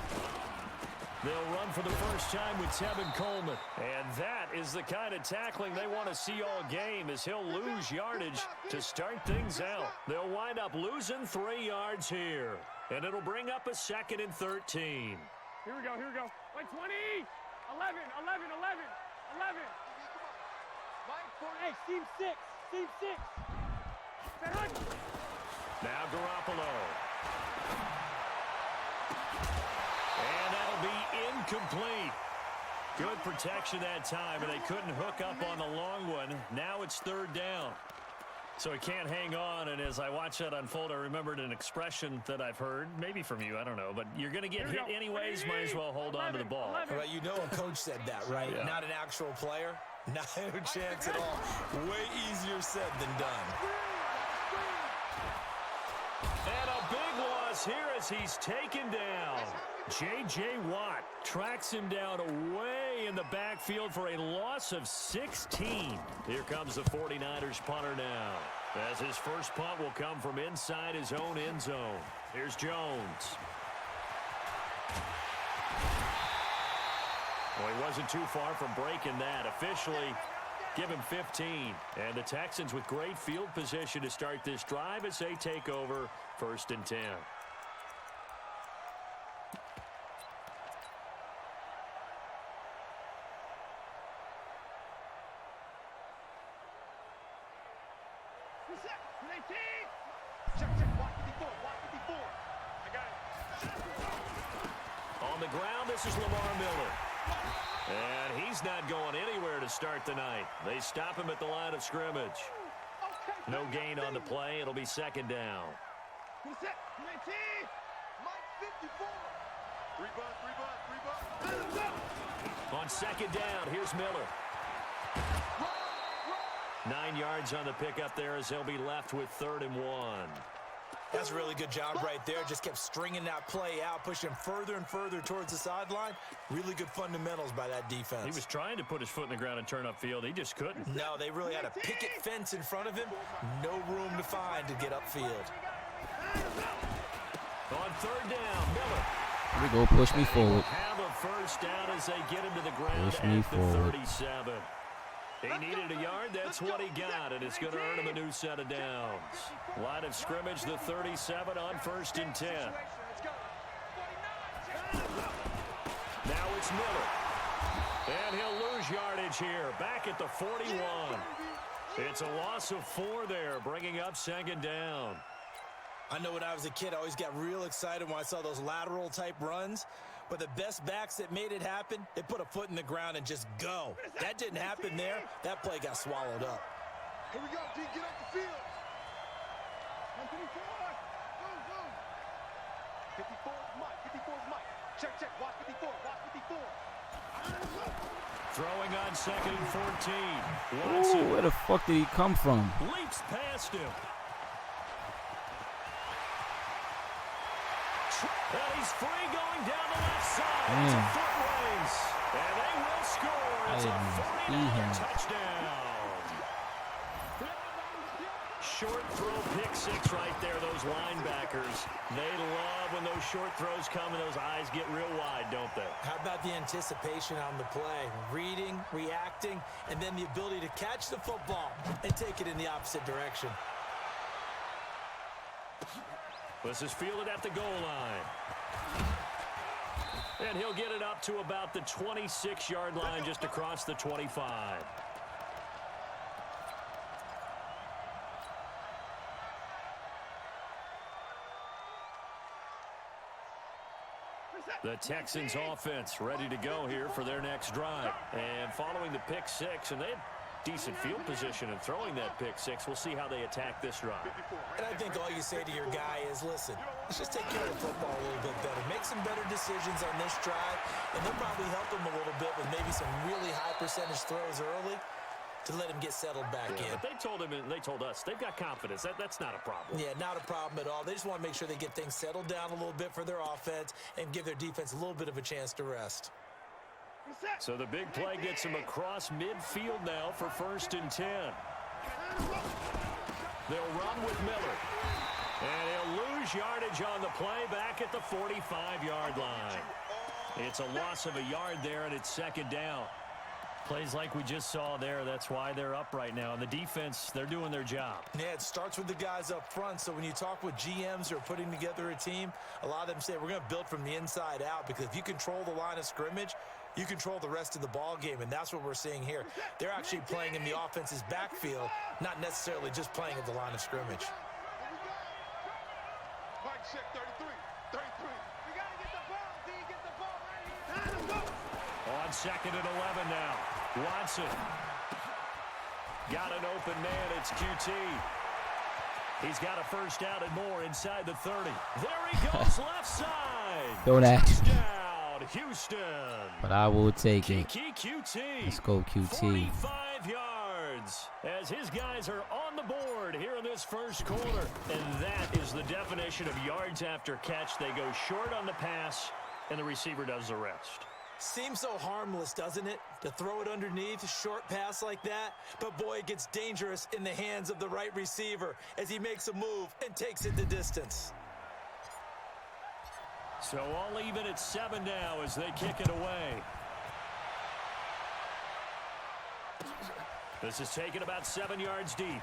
They'll run for the first time with Tevin Coleman. And that is the kind of tackling they want to see all game, as he'll lose yardage to start things out. They'll wind up losing 3 yards here. And it'll bring up a 2nd and 13. Here we go. Like 20. 11. Hey, team 6. Now Garoppolo. And that'll be incomplete. Good protection that time, and they couldn't hook up on the long one. Now it's 3rd down. So he can't hang on, and as I watch that unfold, I remembered an expression that I've heard, maybe from you, I don't know, but you're going to get hit anyways, might as well hold on to the ball. Right, you know a coach said that, right? Yeah. Not an actual player. Not a chance at all. Way easier said than done. And a big loss here as he's taken down. J.J. Watt tracks him down away in the backfield for a loss of 16. Here comes the 49ers punter now, as his first punt will come from inside his own end zone. Here's Jones. Well, he wasn't too far from breaking that. Officially, give him 15. And the Texans with great field position to start this drive as they take over 1st and 10. On the ground, this is Lamar Miller. And he's not going anywhere to start the night. They stop him at the line of scrimmage. No gain on the play. It'll be 2nd down. On 2nd down, here's Miller. 9 yards on the pickup there as they'll be left with 3rd and 1. That's a really good job right there. Just kept stringing that play out, pushing further and further towards the sideline. Really good fundamentals by that defense. He was trying to put his foot in the ground and turn upfield. He just couldn't. No, they really had a picket fence in front of him. No room to find to get upfield. On 3rd down, Miller. Here we go. Push me forward. Have a first down as they get him to the ground Push me at the forward. 37. He needed a yard. That's what he got, and it's going to earn him a new set of downs. Line of scrimmage, the 37 on 1st and 10. Now it's Miller. And he'll lose yardage here. Back at the 41. It's a loss of 4 there, bringing up 2nd down. I know when I was a kid, I always got real excited when I saw those lateral-type runs. But the best backs that made it happen, they put a foot in the ground and just go. That didn't happen there. That play got swallowed up. Here we go, D. Get up the field. 54 is Mike. 54 is Mike. Check. Watch 54. Throwing on 2nd and 14. Ooh, where the fuck did he come from? Leaps past him. And he's free going down the left side. It's a foot race. And they will score. It's a 49 touchdown. Short throw, pick 6 right there, those linebackers. They love when those short throws come and those eyes get real wide, don't they? How about the anticipation on the play? Reading, reacting, and then the ability to catch the football and take it in the opposite direction. This is fielded at the goal line. And he'll get it up to about the 26-yard line, just across the 25. The Texans offense ready to go here for their next drive. And following the pick 6, and they had decent field position in throwing that pick 6. We'll see how they attack this drive. And I think all you say to your guy is, listen, let's just take care of the football a little bit better. Make some better decisions on this drive, and they'll probably help him a little bit with maybe some really high percentage throws early to let him get settled back in. But they told him, and they told us, they've got confidence. That's not a problem. Yeah, not a problem at all. They just want to make sure they get things settled down a little bit for their offense and give their defense a little bit of a chance to rest. So the big play gets him across midfield now for 1st and 10. They'll run with Miller. And he'll lose lose yardage on the play back at the 45-yard line. It's a loss of a yard there, and it's second down. Plays like we just saw there. That's why they're up right now. And the defense, they're doing their job. Yeah, it starts with the guys up front. So when you talk with GMs who are putting together a team, a lot of them say we're going to build from the inside out, because if you control the line of scrimmage, you control the rest of the ball game, and that's what we're seeing here. They're actually playing in the offense's backfield, not necessarily just playing at the line of scrimmage. Mike check 33. 33. We got to get the ball, D. Get the ball right here. Let's go. On second and 11 now. Watson. Got an open man. It's QT. He's got a first down and more inside the 30. There he goes left side. Don't ask. Touchdown, Houston. But I will take it. QT. Let's go, QT. 45 yards as his guys are on the board here in this first quarter. And that is the definition of yards after catch. They go short on the pass, and the receiver does the rest. Seems so harmless, doesn't it, to throw it underneath, a short pass like that? But, boy, it gets dangerous in the hands of the right receiver as he makes a move and takes it the distance. So all even at 7 now as they kick it away. This is taken about 7 yards deep.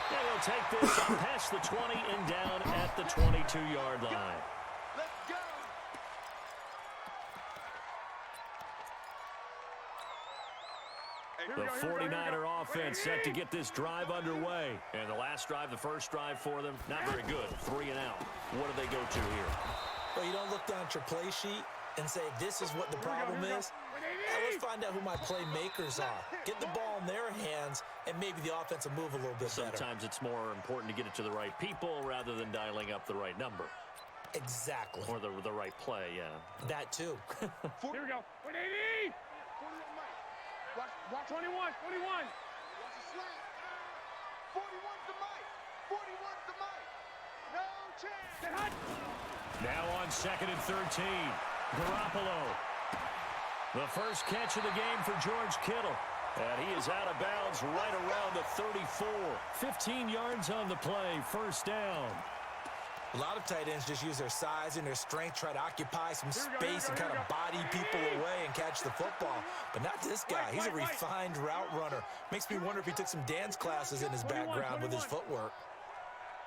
They will take this past the 20 and down at the 22-yard line. Let's go. The 49er offense set to get this drive underway. And the last drive, the first drive for them, not very good. 3 and out. What do they go to here? Well, you don't look down at your play sheet and say, this is what the problem is. Now, let's find out who my playmakers are. Get the ball in their hands, and maybe the offense will move a little bit better. Sometimes it's more important to get it to the right people rather than dialing up the right number. Exactly. Or the right play, yeah. That, too. Here we go. 180. 41 Mike. Watch 21. 21. Watch the slant. 41's the Mike. 41's the Mike. No chance. Get hot. Now on second and 13. Garoppolo. The first catch of the game for George Kittle. And he is out of bounds right around the 34. 15 yards on the play. First down. A lot of tight ends just use their size and their strength, try to occupy some space and kind of body people away and catch the football. But not this guy. He's a refined route runner. Makes me wonder if he took some dance classes in his background with his footwork.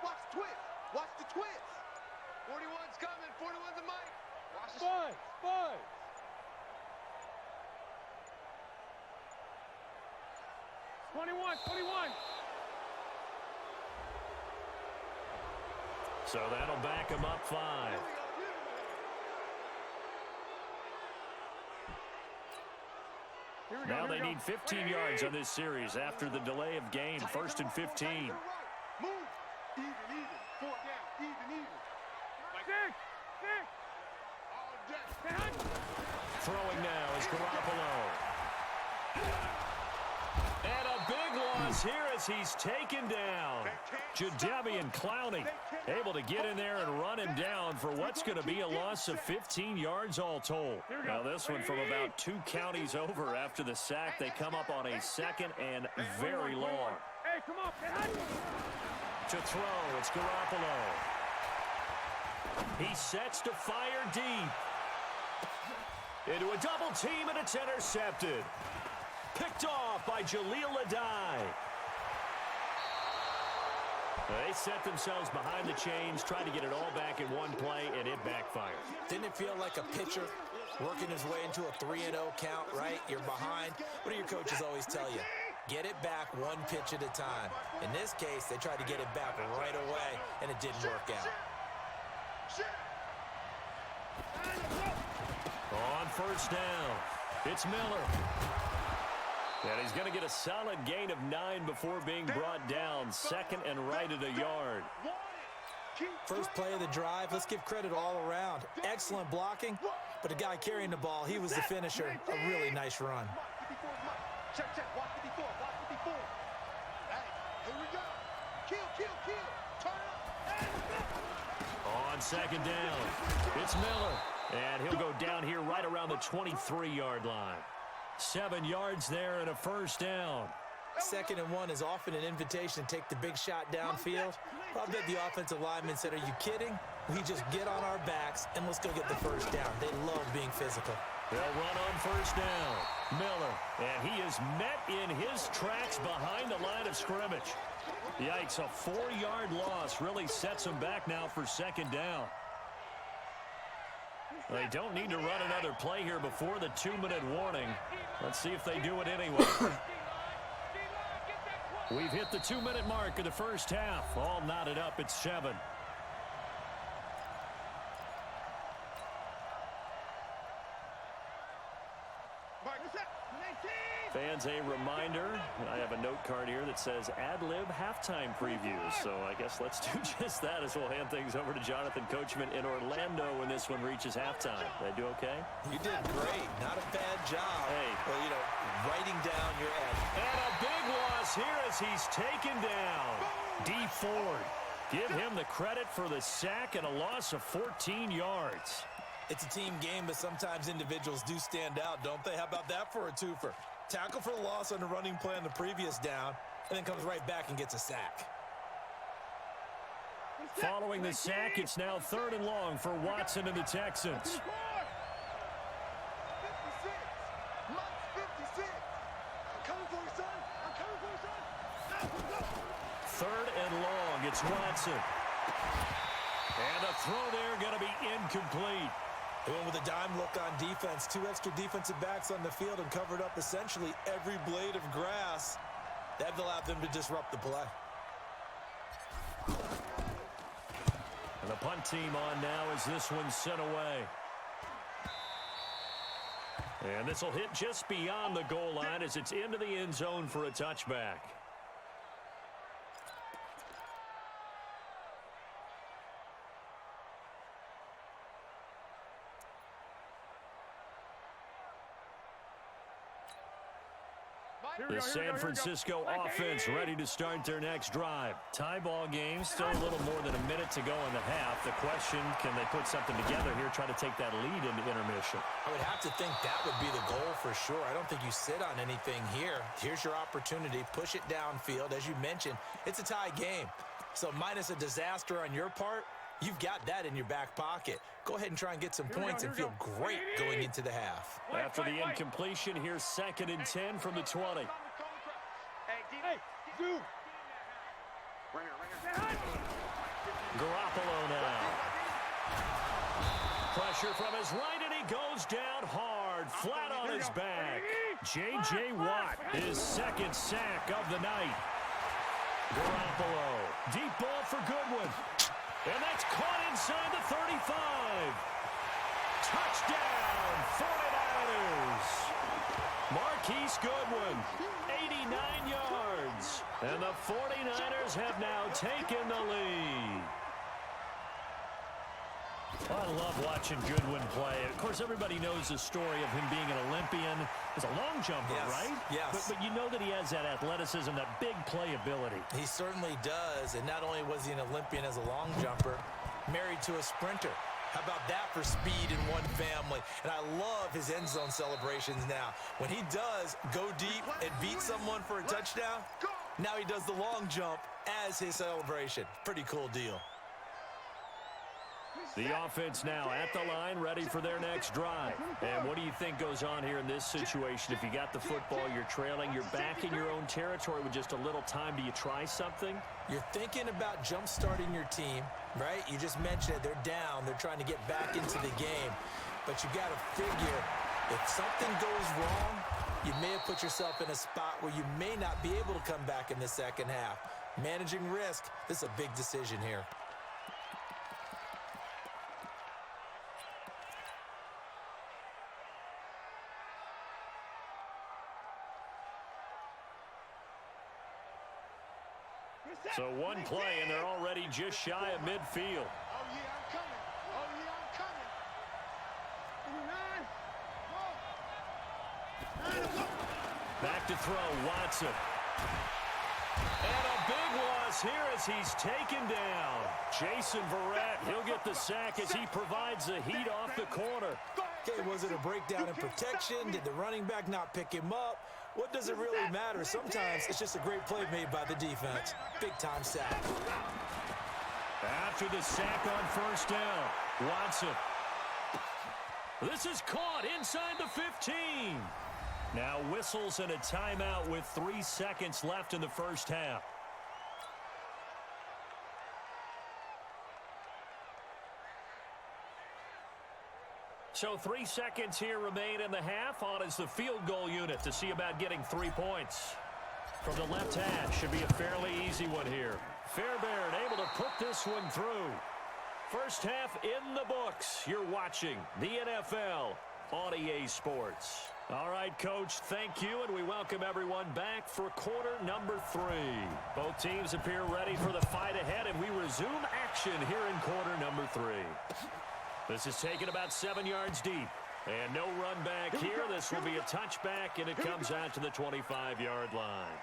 Watch the twist. Watch the twist. 41's coming. 41's the Mike. Watch the five. 21. So that'll back him up 5. Now they need 15 yards on this series after the delay of game. First and 15. Move. Even. 4 down. Even. Six. All day. Throwing now is Garoppolo. And a big loss here as he's taken down. Jadeveon Clowney able to get in there and run him down for what's going to be a loss of 15 yards all told. Now this one from about 2 counties over after the sack. They come up on a second and very long. Hey, come on. To throw, it's Garoppolo. He sets to fire deep. Into a double team, and it's intercepted. Picked off by Jaleel Adai. They set themselves behind the chains, tried to get it all back in one play, and it backfired. Didn't it feel like a pitcher working his way into a 3-0 count, right? You're behind. What do your coaches always tell you? Get it back one pitch at a time. In this case, they tried to get it back right away, and it didn't work out. On first down, it's Miller. And he's going to get a solid gain of 9 before being brought down. Second and right at a yard. First play of the drive, let's give credit all around. Excellent blocking, but the guy carrying the ball, he was the finisher. A really nice run. Check. Watch the before. Hey, here we go. Kill. Turn up. On second down, it's Miller. And he'll go down here right around the 23-yard line. 7 yards there and a first down. 2nd and 1 is often an invitation to take the big shot downfield. I bet the offensive lineman said, are you kidding? We just get on our backs and let's go get the first down. They love being physical. They'll run on first down. Miller, and he is met in his tracks behind the line of scrimmage. Yikes, a 4-yard loss really sets him back now for second down. They don't need to run another play here before the 2-minute warning. Let's see if they do it anyway. We've hit the 2-minute mark of the first half. All knotted up at 7. Fans, a reminder, I have a note card here that says ad-lib halftime previews. So I guess let's do just that as we'll hand things over to Jonathan Coachman in Orlando when this one reaches halftime. Did I do okay? You did great. Not a bad job. Hey. Well, you know, writing down your edge. And a big loss here as he's taken down. D. Ford. Give him the credit for the sack and a loss of 14 yards. It's a team game, but sometimes individuals do stand out, don't they? How about that for a twofer? Tackle for loss on the running play on the previous down, and then comes right back and gets a sack. Following the sack, it's now 3rd and long for Watson and the Texans. 3rd and long, it's Watson. And the throw there going to be incomplete. They went with a dime look on defense. 2 extra defensive backs on the field and covered up essentially every blade of grass. That allowed them to disrupt the play. And the punt team on now as this one's sent away. And this will hit just beyond the goal line as it's into the end zone for a touchback. The San Francisco offense ready to start their next drive. Tie ball game, still a little more than a minute to go in the half. The question, can they put something together here, try to take that lead into intermission? I would have to think that would be the goal for sure. I don't think you sit on anything here. Here's your opportunity. Push it downfield. As you mentioned, it's a tie game. So minus a disaster on your part, you've got that in your back pocket. Go ahead and try and get some points and feel great going into the half. After the incompletion, here's 2nd and 10 from the 20. Garoppolo now. Pressure from his right, and he goes down hard, flat on his back. J.J. Watt, his 2nd sack of the night. Garoppolo, deep ball for Goodwin. And that's caught inside the 35. Touchdown, 49ers. Marquise Goodwin, 89 yards. And the 49ers have now taken the lead. I love watching Goodwin play. Of course, everybody knows the story of him being an Olympian. He's a long jumper, yes, right? Yes. But you know that he has that athleticism, that big playability. He certainly does. And not only was he an Olympian as a long jumper, married to a sprinter. How about that for speed in one family? And I love his end zone celebrations now. When he does go deep and beat someone for a touchdown, now he does the long jump as his celebration. Pretty cool deal. The offense now at the line, ready for their next drive. And what do you think goes on here in this situation? If you got the football, you're trailing, you're back in your own territory with just a little time. Do you try something? You're thinking about jump-starting your team, right? You just mentioned it. They're down. They're trying to get back into the game. But you got to figure, if something goes wrong, you may have put yourself in a spot where you may not be able to come back in the second half. Managing risk, this is a big decision here. So one play, and they're already just shy of midfield. Oh, yeah, I'm coming. Oh, yeah, I'm coming. 9. Back to throw, Watson. And a big loss here as he's taken down. Jason Verrett, he'll get the sack as he provides the heat off the corner. Okay, was it a breakdown in protection? Did the running back not pick him up? What does it really matter? Sometimes it's just a great play made by the defense. Big-time sack. After the sack on first down, Watson. This is caught inside the 15. Now whistles and a timeout with 3 seconds left in the first half. So 3 seconds here remain in the half. On is the field goal unit to see about getting 3 points. From the left hash, should be a fairly easy one here. Fairbairn able to put this one through. First half in the books. You're watching the NFL on EA Sports. All right, Coach, thank you, and we welcome everyone back for quarter number 3. Both teams appear ready for the fight ahead, and we resume action here in quarter number 3. This is taken about 7 yards deep. And no run back here. This will be a touchback, and it comes out to the 25-yard line.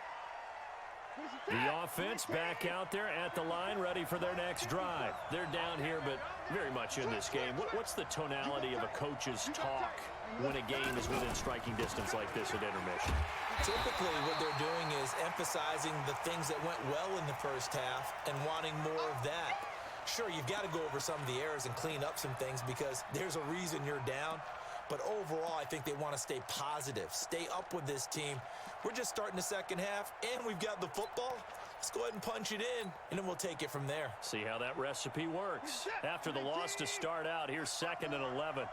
The offense back out there at the line, ready for their next drive. They're down here, but very much in this game. What's the tonality of a coach's talk when a game is within striking distance like this at intermission? Typically, what they're doing is emphasizing the things that went well in the first half and wanting more of that. Sure, you've got to go over some of the errors and clean up some things because there's a reason you're down. But overall, I think they want to stay positive, stay up with this team. We're just starting the second half, and we've got the football. Let's go ahead and punch it in, and then we'll take it from there. See how that recipe works. After the loss to start out, here's 2nd and 11. Tighten up,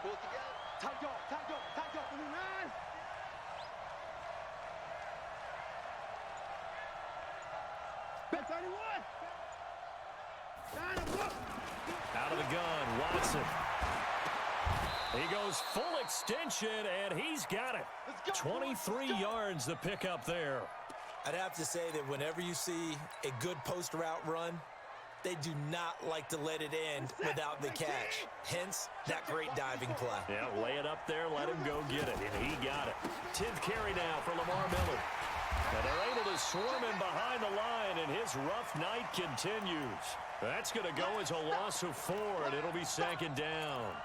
pull it together. Tight up, blue line. Bet 31. Out of the gun, Watson. He goes full extension, and he's got it. 23 yards the pickup there. I'd have to say that whenever you see a good post route run, they do not like to let it end without the catch. Hence, that great diving play. Yeah, lay it up there, let him go get it, and he got it. 10th carry now for Lamar Miller. And they're able to swarm him behind the line, and his rough night continues. That's going to go as a loss of 4, and it'll be 2nd down.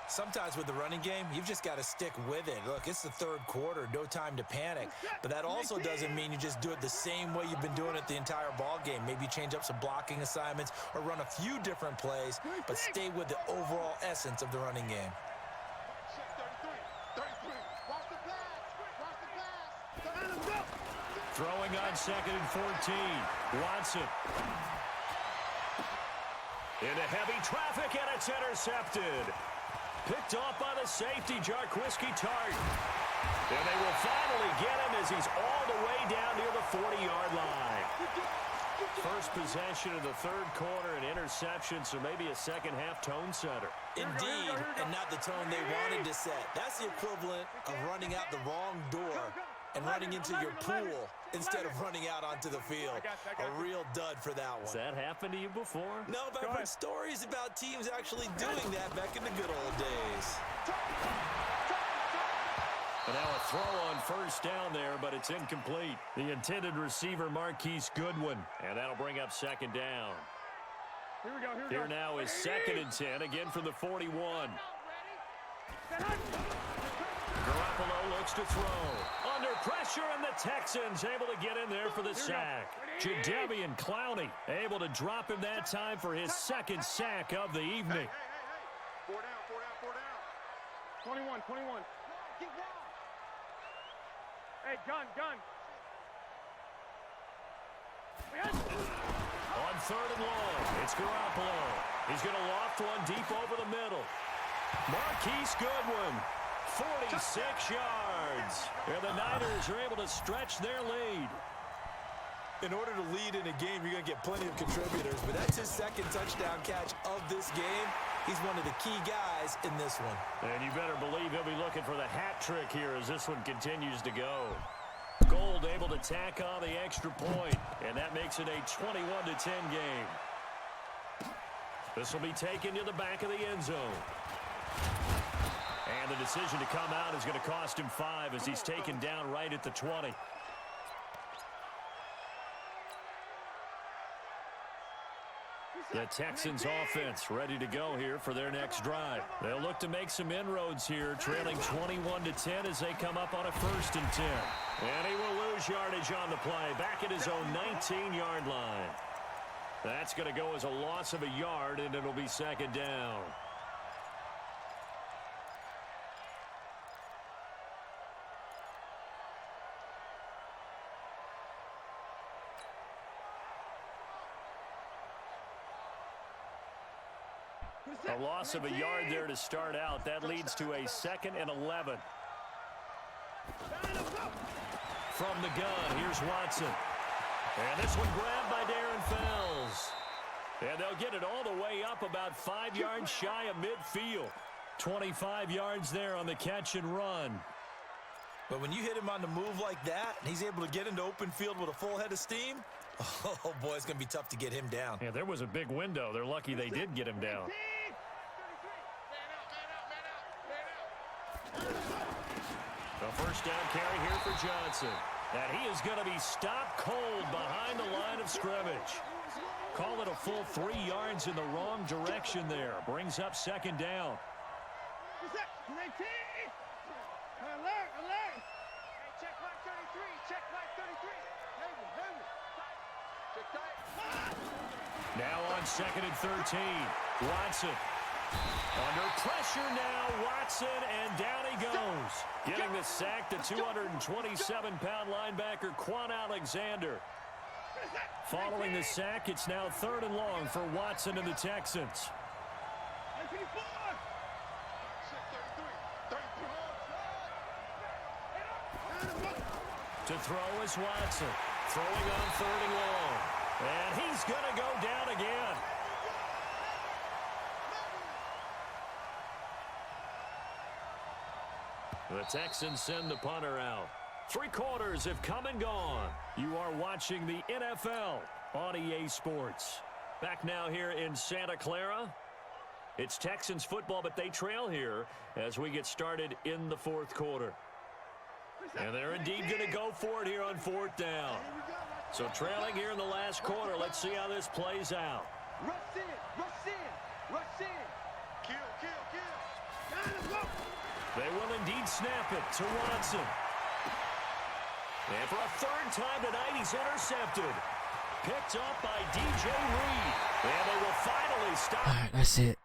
Sometimes with the running game, you've just got to stick with it. Look, it's the 3rd quarter, no time to panic. But that also doesn't mean you just do it the same way you've been doing it the entire ball game. Maybe change up some blocking assignments or run a few different plays, but stay with the overall essence of the running game. Throwing on 2nd and 14. Watson. Into heavy traffic, and it's intercepted. Picked off by the safety, Jarquiski Tart. And they will finally get him as he's all the way down near the 40-yard line. First possession of the 3rd quarter, an interception, so maybe a second-half tone setter. Indeed, and not the tone they wanted to set. That's the equivalent of running out the wrong door and running into your pool instead of running out onto the field. A real dud for that one. Has that happened to you before? No, but I've heard stories about teams actually doing that back in the good old days. And now a throw on first down there, but it's incomplete. The intended receiver, Marquise Goodwin. And that'll bring up 2nd down. Here we go. Here now is 2nd and 10, again from the 41. Garoppolo looks to throw. Under pressure, and the Texans able to get in there for the sack. Jadeveon Clowney able to drop him that time for his 2nd sack of the evening. Four down. 21. Hey, gun. On 3rd and long, it's Garoppolo. He's going to loft one deep over the middle. Marquise Goodwin, 46 yards. And the Niners are able to stretch their lead. In order to lead in a game, you're going to get plenty of contributors, but that's his 2nd touchdown catch of this game. He's one of the key guys in this one. And you better believe he'll be looking for the hat trick here as this one continues to go. Gold able to tack on the extra point, and that makes it a 21-10 game. This will be taken to the back of the end zone. And the decision to come out is going to cost him 5 as he's taken down right at the 20. The Texans offense ready to go here for their next drive. They'll look to make some inroads here, trailing 21-10 as they come up on a 1st and 10. And he will lose yardage on the play, back at his own 19-yard line. That's going to go as a loss of a yard, and it'll be second down. A loss of a yard there to start out. That leads to a 2nd and 11. From the gun, here's Watson. And this one grabbed by Darren Fells. And they'll get it all the way up about 5 yards shy of midfield. 25 yards there on the catch and run. But when you hit him on the move like that, and he's able to get into open field with a full head of steam, oh, boy, it's going to be tough to get him down. Yeah, there was a big window. They're lucky they did get him down. The first down carry here for Johnson. And he is going to be stopped cold behind the line of scrimmage. Call it a full 3 yards in the wrong direction there. Brings up second down. Check mark 33. Check mark 33. Now on 2nd and 13. Watson. Under pressure now, Watson, and down he goes. Getting the sack, the 227-pound linebacker, Quan Alexander. Following the sack, it's now 3rd and long for Watson and the Texans. To throw is Watson. Throwing on 3rd and long. And he's going to go down again. The Texans send the punter out. 3 quarters have come and gone. You are watching the NFL on EA Sports. Back now here in Santa Clara. It's Texans football, but they trail here as we get started in the 4th quarter. And they're indeed going to go for it here on 4th down. So trailing here in the last quarter. Let's see how this plays out. Rush in, rush in, rush in. Kill, kill, kill. They will indeed snap it to Watson. And for a 3rd time tonight, he's intercepted. Picked up by DJ Reed. And they will finally stop. All right, that's it.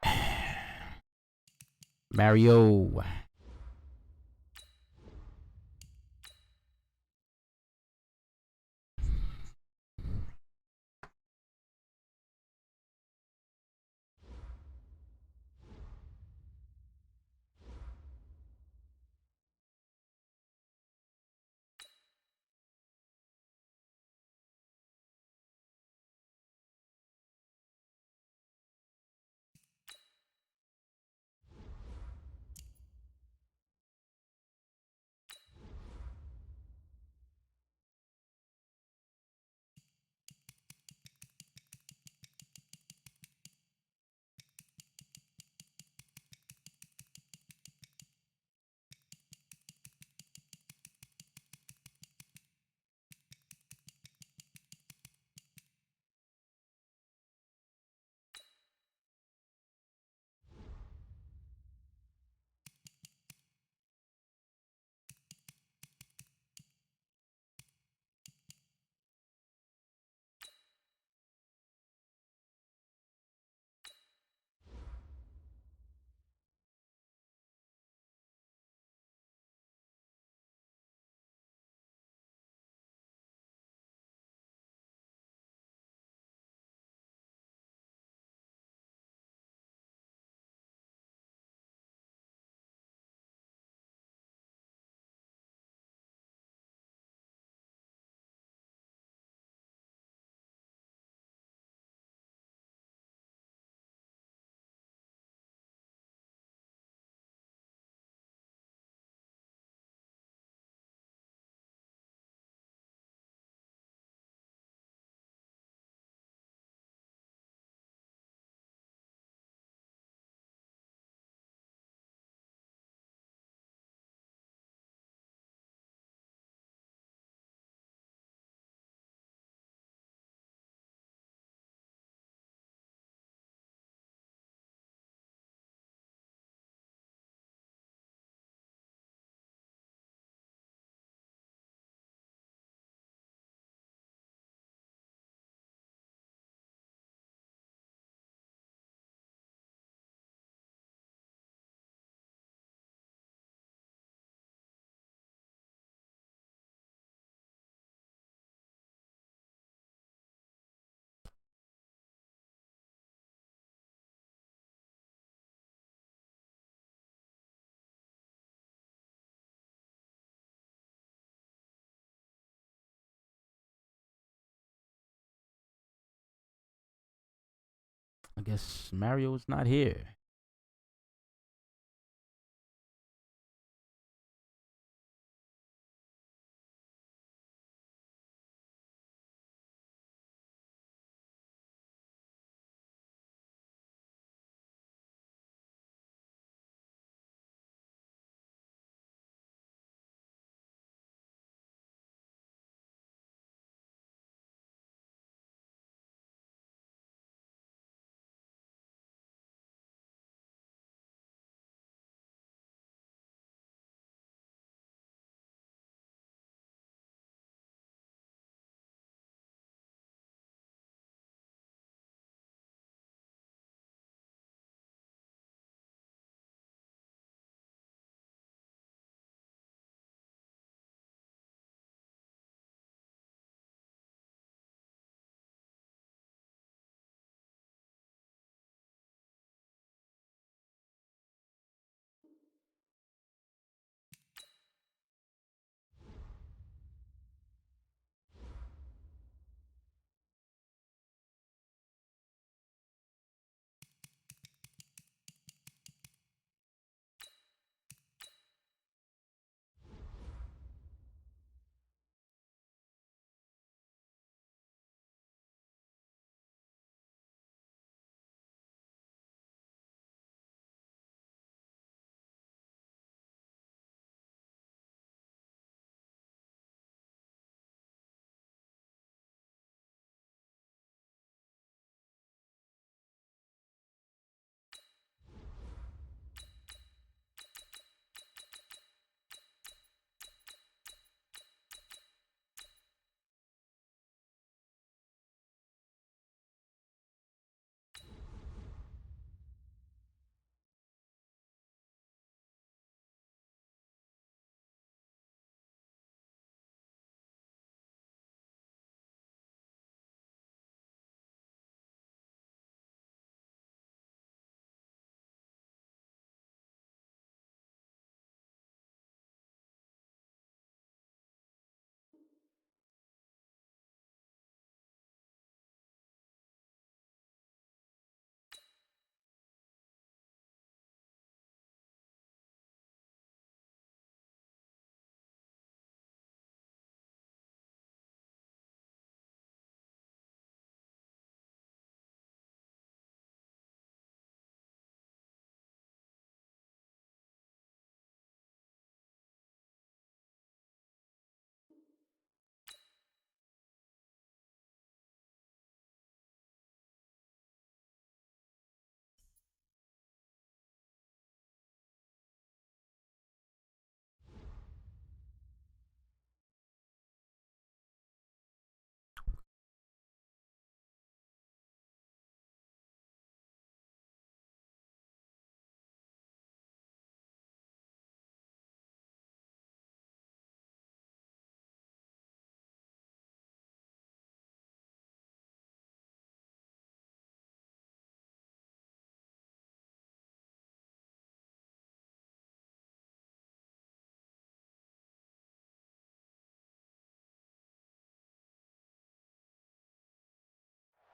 Mario. I guess Mario's not here.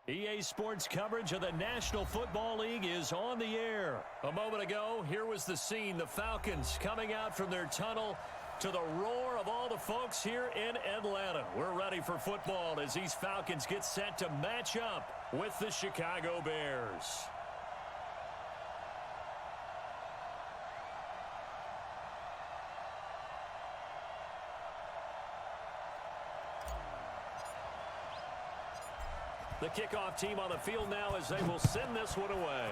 EA Sports coverage of the National Football League is on the air. A moment ago, here was the scene. The Falcons coming out from their tunnel to the roar of all the folks here in Atlanta. We're ready for football as these Falcons get set to match up with the Chicago Bears. The kickoff team on the field now as they will send this one away.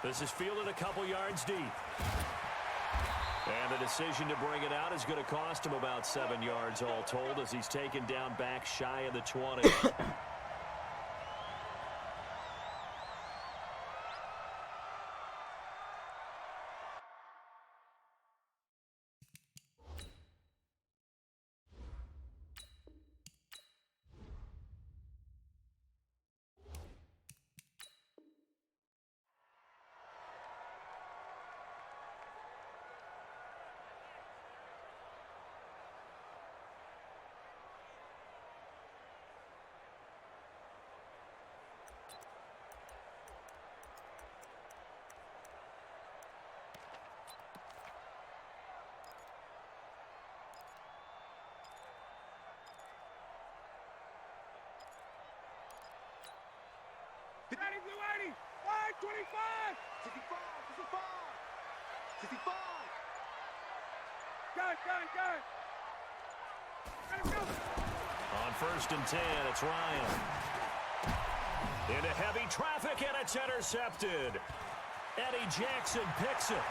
This is fielded a couple yards deep. And the decision to bring it out is going to cost him about 7 yards all told as he's taken down back shy of the 20. 25! 65! 65! 65! Got it! Let him go! On 1st and 10, it's Ryan. Into heavy traffic, and it's intercepted. Eddie Jackson picks it.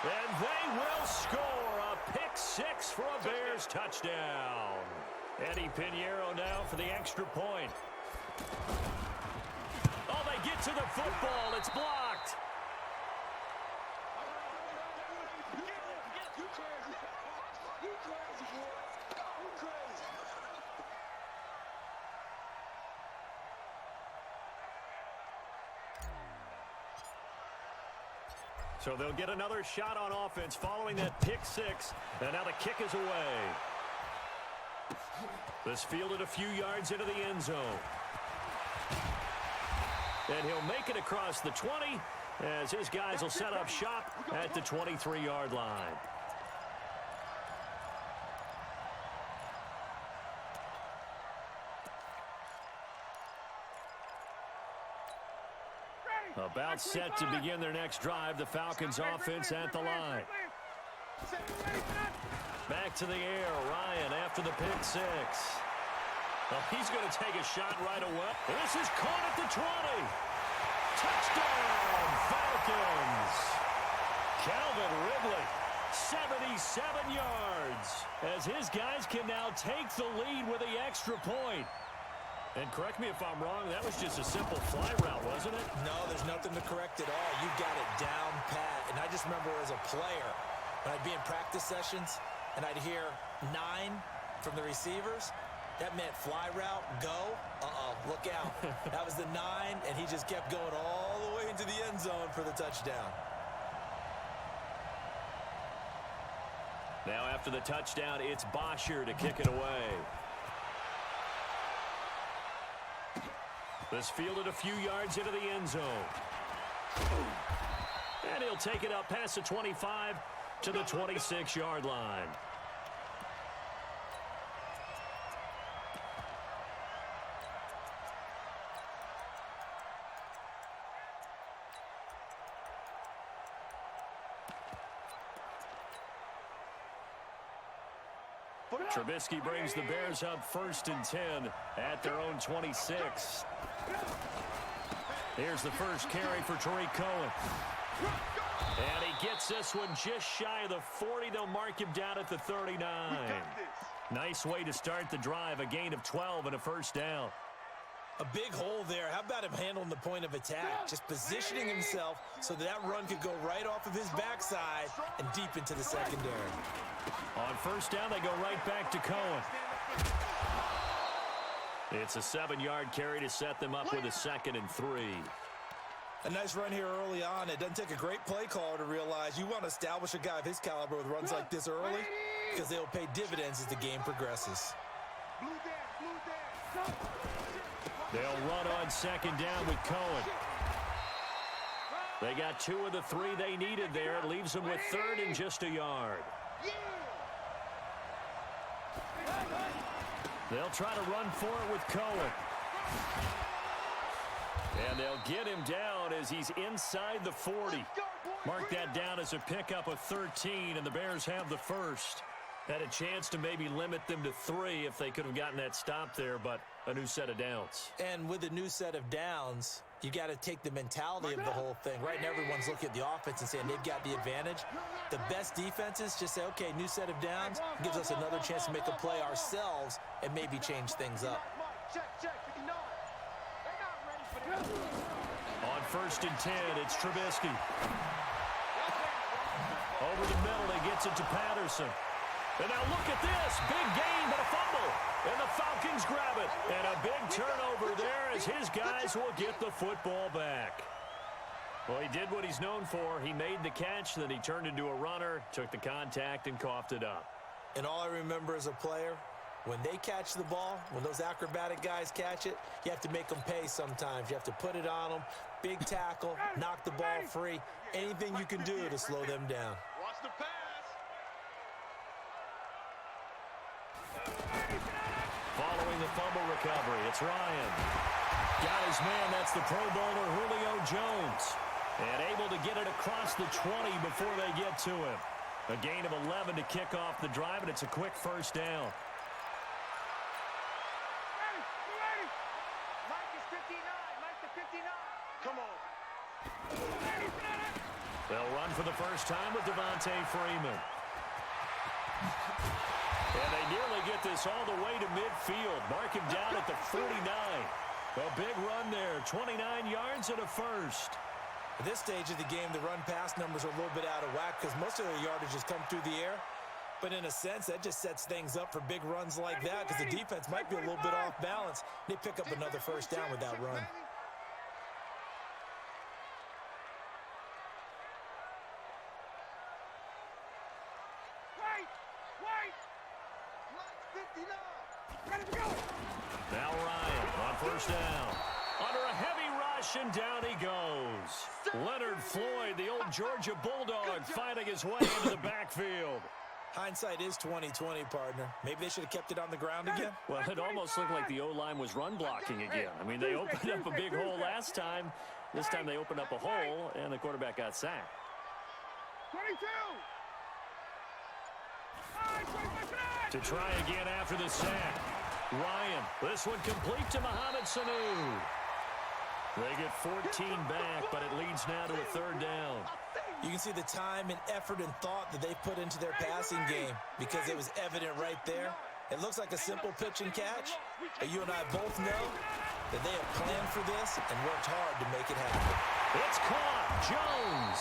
And they will score a pick 6 for a Bears touchdown. Eddie Pinheiro now for the extra point. Oh, they get to the football. It's blocked. So they'll get another shot on offense following that pick 6. And now the kick is away. This fielded a few yards into the end zone. And he'll make it across the 20 as his guys will set up shop at the 23-yard line. About set to begin their next drive, the Falcons offense at the line. Back to the air, Ryan after the pick 6. Well, he's going to take a shot right away. This is caught at the 20. Touchdown, Falcons. Calvin Ridley, 77 yards, as his guys can now take the lead with the extra point. And correct me if I'm wrong, that was just a simple fly route, wasn't it? No, there's nothing to correct at all. You got it down pat. And I just remember as a player, when I'd be in practice sessions and I'd hear 9 from the receivers, that meant fly route, go. Look out. That was the 9, and he just kept going all the way into the end zone for the touchdown. Now after the touchdown, it's Bosher to kick it away. This fielded a few yards into the end zone. And he'll take it up past the 25 to the 26-yard line. Trubisky brings the Bears up 1st and 10 at their own 26. Here's the first carry for Tariq Cohen. And he gets this one just shy of the 40. They'll mark him down at the 39. Nice way to start the drive, a gain of 12 and a first down. A big hole there. How about him handling the point of attack? Just positioning himself so that run could go right off of his backside and deep into the secondary. On first down, they go right back to Cohen. It's a 7-yard carry to set them up with a 2nd and 3. A nice run here early on. It doesn't take a great play caller to realize you want to establish a guy of his caliber with runs like this early because they'll pay dividends as the game progresses. They'll run on 2nd down with Cohen. They got 2 of the 3 they needed there. It leaves them with 3rd and just a yard. They'll try to run for it with Cohen. And they'll get him down as he's inside the 40. Mark that down as a pickup of 13, and the Bears have the first. Had a chance to maybe limit them to 3 if they could have gotten that stop there, but a new set of downs. And with a new set of downs, you got to take the mentality of the whole thing. Right now, everyone's looking at the offense and saying they've got the advantage. The best defenses just say, okay, new set of downs gives us another chance to make a play ourselves and maybe change things up. On 1st and 10, it's Trubisky. Over the middle, he gets it to Patterson. And now look at this. Big gain, but a fumble. And the Falcons grab it. And a big turnover there as his guys will get the football back. Well, he did what he's known for. He made the catch, then he turned into a runner, took the contact, and coughed it up. And all I remember as a player, when they catch the ball, when those acrobatic guys catch it, you have to make them pay sometimes. You have to put it on them, big tackle, knock the ball free, anything you can do to slow them down. Watch the pass. Following the fumble recovery, it's Ryan. Got his man. That's the Pro Bowler Julio Jones. And able to get it across the 20 before they get to him. A gain of 11 to kick off the drive, and it's a quick first down. Mike is 59. Mike to 59. Come on. They'll run for the first time with Devontae Freeman. And they nearly get this all the way to midfield. Mark him down at the 49. A big run there, 29 yards and a first. At this stage of the game, the run-pass numbers are a little bit out of whack because most of their yardage has come through the air. But in a sense, that just sets things up for big runs like that because the defense might be a little bit off balance. They pick up another first down with that run. Now Ryan on first down. Under a heavy rush, and down he goes. Leonard Floyd, the old Georgia Bulldog, finding his way into the backfield. Hindsight is 20/20, partner. Maybe they should have kept it on the ground again. Well, it almost looked like the O-line was run blocking again. I mean, they opened up a big hole last time. This time they opened up a hole, and the quarterback got sacked. 22. To try again after the sack. Ryan, this one complete to Mohamed Sanu. They get 14 back, but it leads now to a third down. You can see the time and effort and thought that they put into their passing game because it was evident right there. It looks like a simple pitch and catch, but you and I both know that they have planned for this and worked hard to make it happen. It's caught. Jones.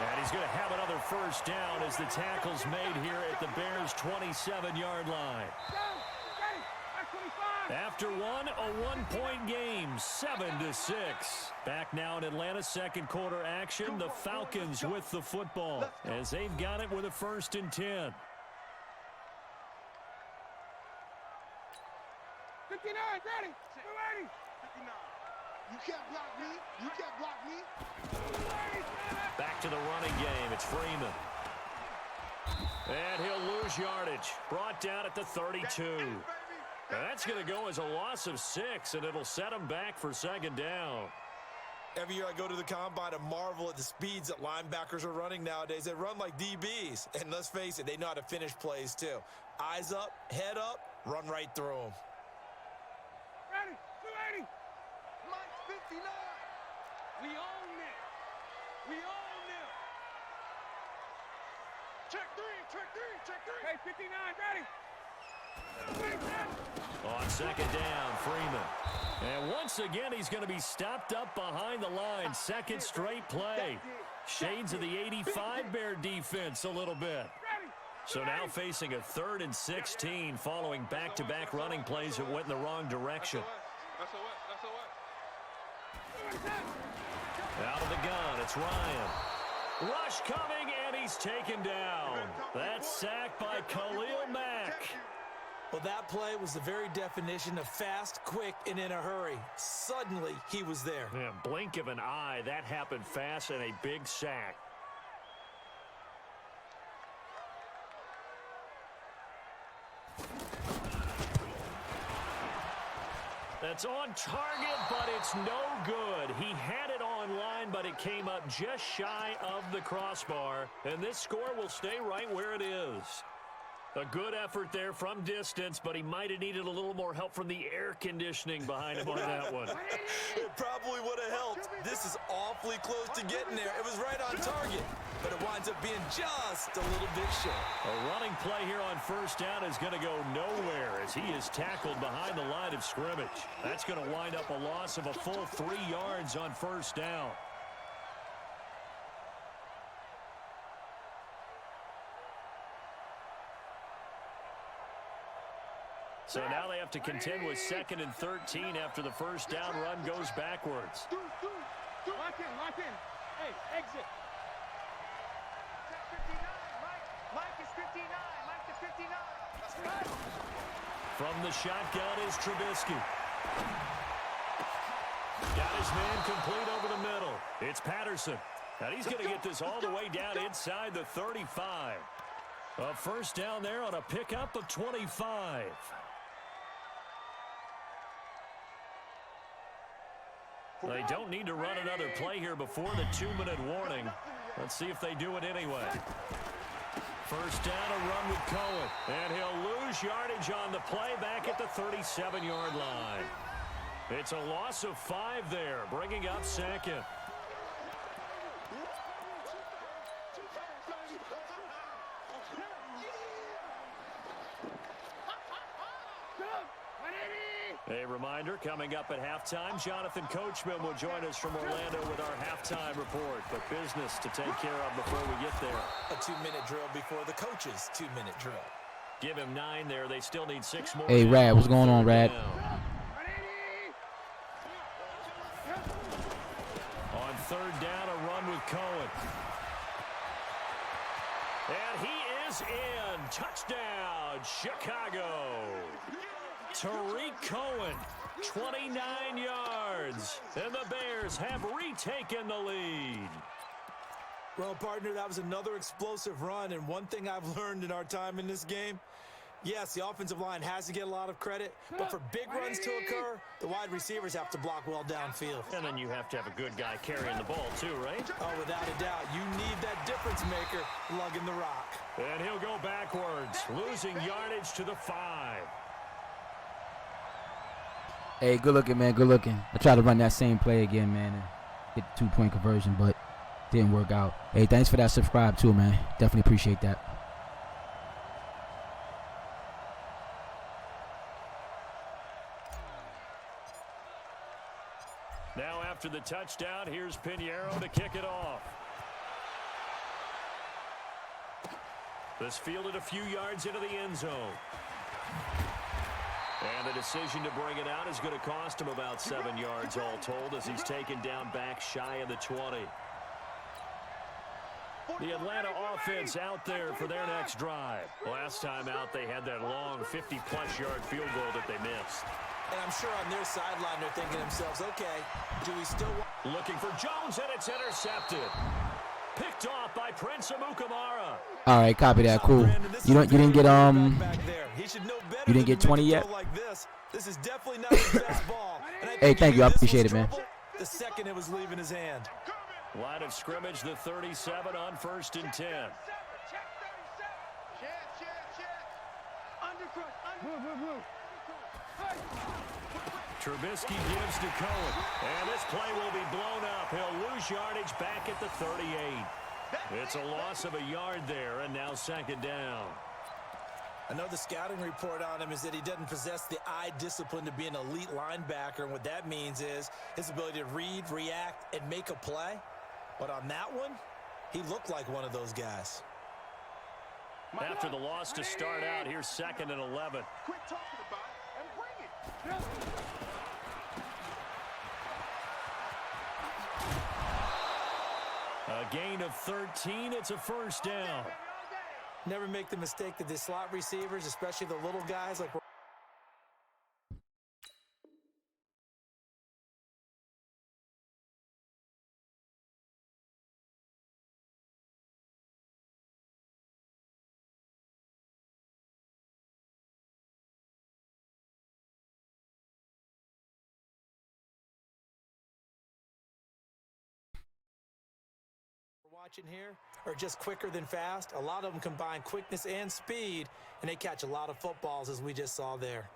And he's going to have another first down as the tackle's made here at the Bears' 27-yard line. After one, a one-point game, 7-6. Back now in Atlanta's second quarter action, the Falcons with the football as they've got it with a 1st and 10. 59, ready. 280. 59. You can't block me. You can't block me. Back to the running game. It's Freeman. And he'll lose yardage. Brought down at the 32. Now that's going to go as a loss of 6, and it'll set him back for 2nd down. Every year I go to the combine and marvel at the speeds that linebackers are running nowadays. They run like DBs. And let's face it, they know how to finish plays too. Eyes up, head up, run right through them. Ready, 280. Mike 59. We own it. We own it. Check 3, check 3, check 3. Hey, 59, ready. On 2nd down, Freeman. And once again, he's going to be stopped up behind the line. 2nd straight play. Shades of the 85 Bear defense a little bit. So now facing a 3rd and 16 following back-to-back running plays that went in the wrong direction. Out of the gun, it's Ryan. Rush coming, and he's taken down. That's sacked by Khalil Mack. Well, that play was the very definition of fast, quick, and in a hurry. Suddenly, he was there. Yeah, blink of an eye, that happened fast, and a big sack. That's on target, but it's no good. He had it on line, but it came up just shy of the crossbar. And this score will stay right where it is. A good effort there from distance, but he might have needed a little more help from the air conditioning behind him on that one. It probably would have helped. This is awfully close to getting there. It was right on target, but it winds up being just a little bit short. A running play here on 1st down is going to go nowhere as he is tackled behind the line of scrimmage. That's going to wind up a loss of a full 3 yards on 1st down. So now they have to contend with 2nd and 13 after the 1st down run goes backwards. Lock in. Hey, exit. Check 59. Mike is 59. Mike is 59. From the shotgun is Trubisky. Got his man complete over the middle. It's Patterson. And he's going to get this all the way down inside the 35. A 1st down there on a pickup of 25. They don't need to run another play here before the 2-minute warning. Let's see if they do it anyway. First down, a run with Cohen. And he'll lose yardage on the play back at the 37-yard line. It's a loss of 5 there, bringing up second. A reminder, coming up at halftime, Jonathan Coachman will join us from Orlando with our halftime report. But business to take care of before we get there. A 2-minute drill before the coach's 2-minute drill. Give him 9 there. They still need 6 more. Hey, Rad, what's going on, Rad? On third down, a run with Cohen. And he is in. Touchdown, Chicago. Tariq Cohen, 29 yards. And the Bears have retaken the lead. Well, partner, that was another explosive run. And one thing I've learned in our time in this game, yes, the offensive line has to get a lot of credit, but for big runs to occur, the wide receivers have to block well downfield. And then you have to have a good guy carrying the ball too, right? Oh, without a doubt. You need that difference maker lugging the rock. And he'll go backwards, losing yardage to the 5. Hey, good looking, man. Good looking. I tried to run that same play again, man, and get the 2-point conversion, but didn't work out. Hey, thanks for that subscribe too, man. Definitely appreciate that. Now after the touchdown, here's Pinheiro to kick it off. This fielded a few yards into the end zone. And the decision to bring it out is going to cost him about 7 yards all told as he's taken down back shy of the 20. The Atlanta offense out there for their next drive. Last time out, they had that long 50-plus yard field goal that they missed. And I'm sure on their sideline they're thinking to themselves, okay, do we still want... Looking for Jones, and it's intercepted. Picked off by Prince Amukamara. All right, copy that. Cool. You didn't get you didn't get 20 yet? This is definitely not his best ball. Hey, thank you. I appreciate it, man. The second it was leaving his hand. Line of scrimmage, the 37 on 1st and 10. Trubisky gives to Cohen. And this play will be blown up. He'll lose yardage back at the 38. It's a loss of a yard there, and now 2nd down. Another scouting report on him is that he doesn't possess the eye discipline to be an elite linebacker. And what that means is his ability to read, react, and make a play. But on that one, he looked like one of those guys. After the loss to start out, here's 2nd and 11. Quit talking about it and bring it. A gain of 13. It's a 1st down. Never make the mistake that the slot receivers, especially the little guys like... watching here are just quicker than fast. A lot of them combine quickness and speed, and they catch a lot of footballs, as we just saw there.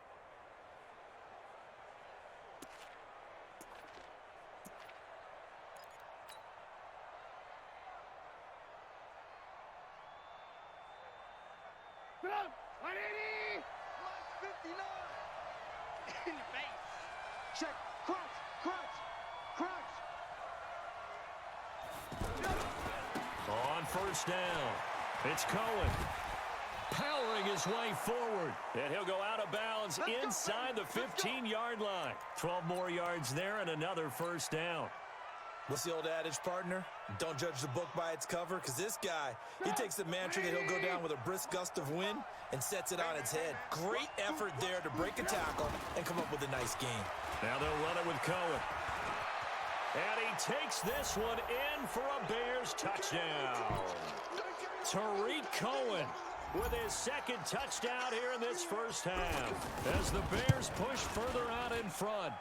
In the face. Check. Crunch. Crunch. Crunch. On 1st down, it's Cohen powering his way forward, and he'll go out of bounds inside the 15-yard line. 12 more yards there and another 1st down. What's the old adage, partner? Don't judge the book by its cover, because this guy, he takes the mantra that he'll go down with a brisk gust of wind and sets it on its head. Great effort there to break a tackle and come up with a nice gain. Now they'll run it with Cohen. And he takes this one in for a Bears touchdown. Tariq Cohen with his 2nd touchdown here in this 1st half as the Bears push further out in front.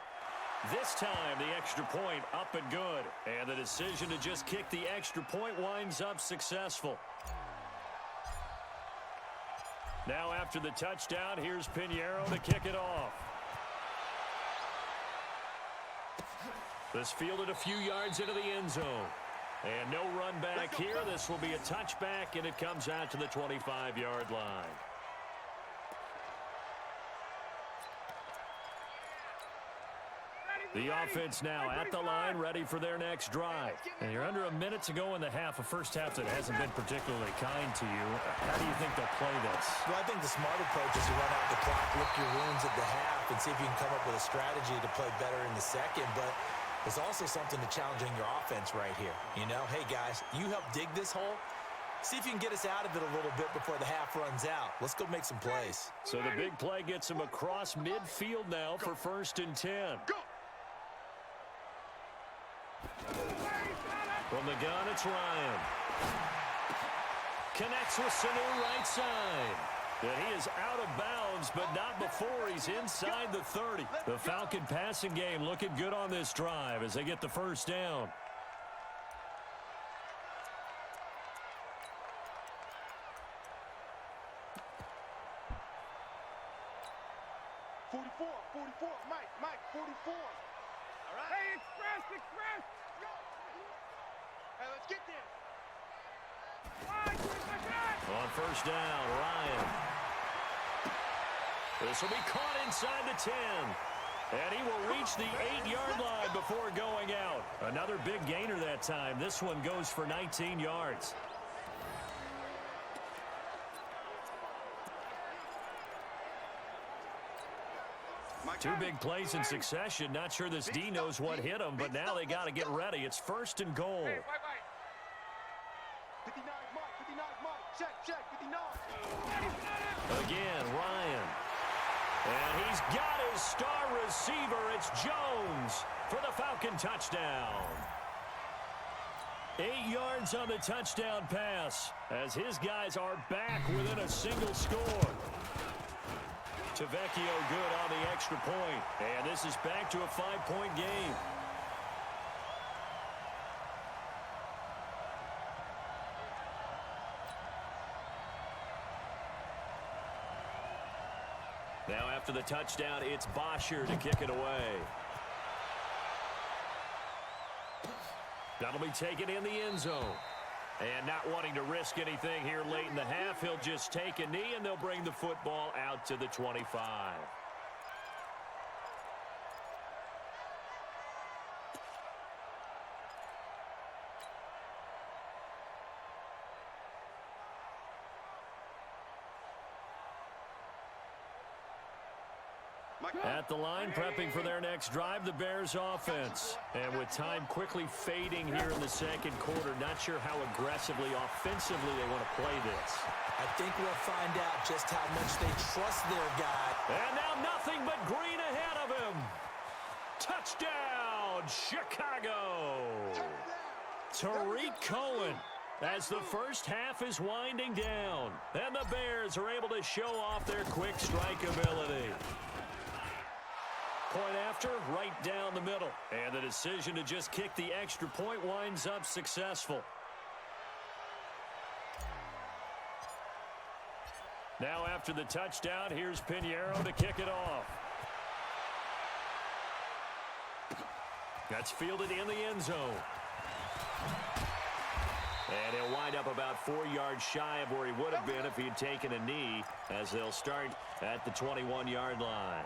This time, the extra point up and good. And the decision to just kick the extra point winds up successful. Now after the touchdown, here's Pinheiro to kick it off. This fielded a few yards into the end zone. And no run back here. This will be a touchback, and it comes out to the 25-yard line. The offense now at the line, ready for their next drive. And you're under a minute to go in the half, a first half that hasn't been particularly kind to you. How do you think they'll play this? Well, I think the smart approach is to run out the clock, lick your wounds at the half, and see if you can come up with a strategy to play better in the second. But there's also something to challenging your offense right here. You know, hey, guys, you help dig this hole. See if you can get us out of it a little bit before the half runs out. Let's go make some plays. So the big play gets him across midfield now for 1st and 10. From the gun, it's Ryan. Connects with Sanu right side. And he is out of bounds, but not before he's inside the 30. The Falcon passing game looking good on this drive as they get the first down. Mike, 44. All right. Hey, express. Go. Hey, let's get there. On first down, Ryan. This will be caught inside the 10. And he will reach the 8-yard line before going out. Another big gainer that time. This one goes for 19 yards. Two big plays in succession. Not sure this D knows what hit him, but now they got to get ready. It's 1st and goal. 59 Mike. Check, 59. Again, Ryan. And he's got his star receiver. It's Jones for the Falcon touchdown. 8 yards on the touchdown pass as his guys are back within a single score. Tavecchio good on the extra point. And this is back to a 5-point game. Now after the touchdown, it's Bosher to kick it away. That'll be taken in the end zone. And not wanting to risk anything here late in the half, he'll just take a knee, and they'll bring the football out to the 25. At the line, prepping for their next drive, the Bears offense. And with time quickly fading here in the second quarter, not sure how aggressively, offensively they want to play this. I think we'll find out just how much they trust their guy. And now nothing but green ahead of him. Touchdown, Chicago. Tariq Cohen as the first half is winding down. And the Bears are able to show off their quick strike ability. Point after, right down the middle. And the decision to just kick the extra point winds up successful. Now after the touchdown, here's Pinheiro to kick it off. That's fielded in the end zone. And he'll wind up about 4 yards shy of where he would have been if he had taken a knee, as they'll start at the 21-yard line.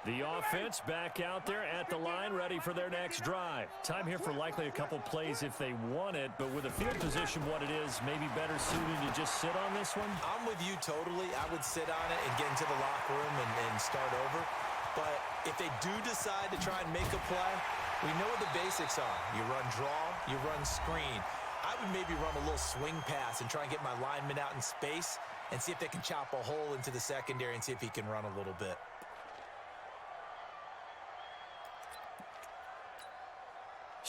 The offense back out there at the line, ready for their next drive. Time here for likely a couple plays if they want it, but with the field position what it is, maybe better suited to just sit on this one? I'm with you totally. I would sit on it and get into the locker room and start over. But if they do decide to try and make a play, we know what the basics are. You run draw, you run screen. I would maybe run a little swing pass and try and get my lineman out in space and see if they can chop a hole into the secondary and see if he can run a little bit.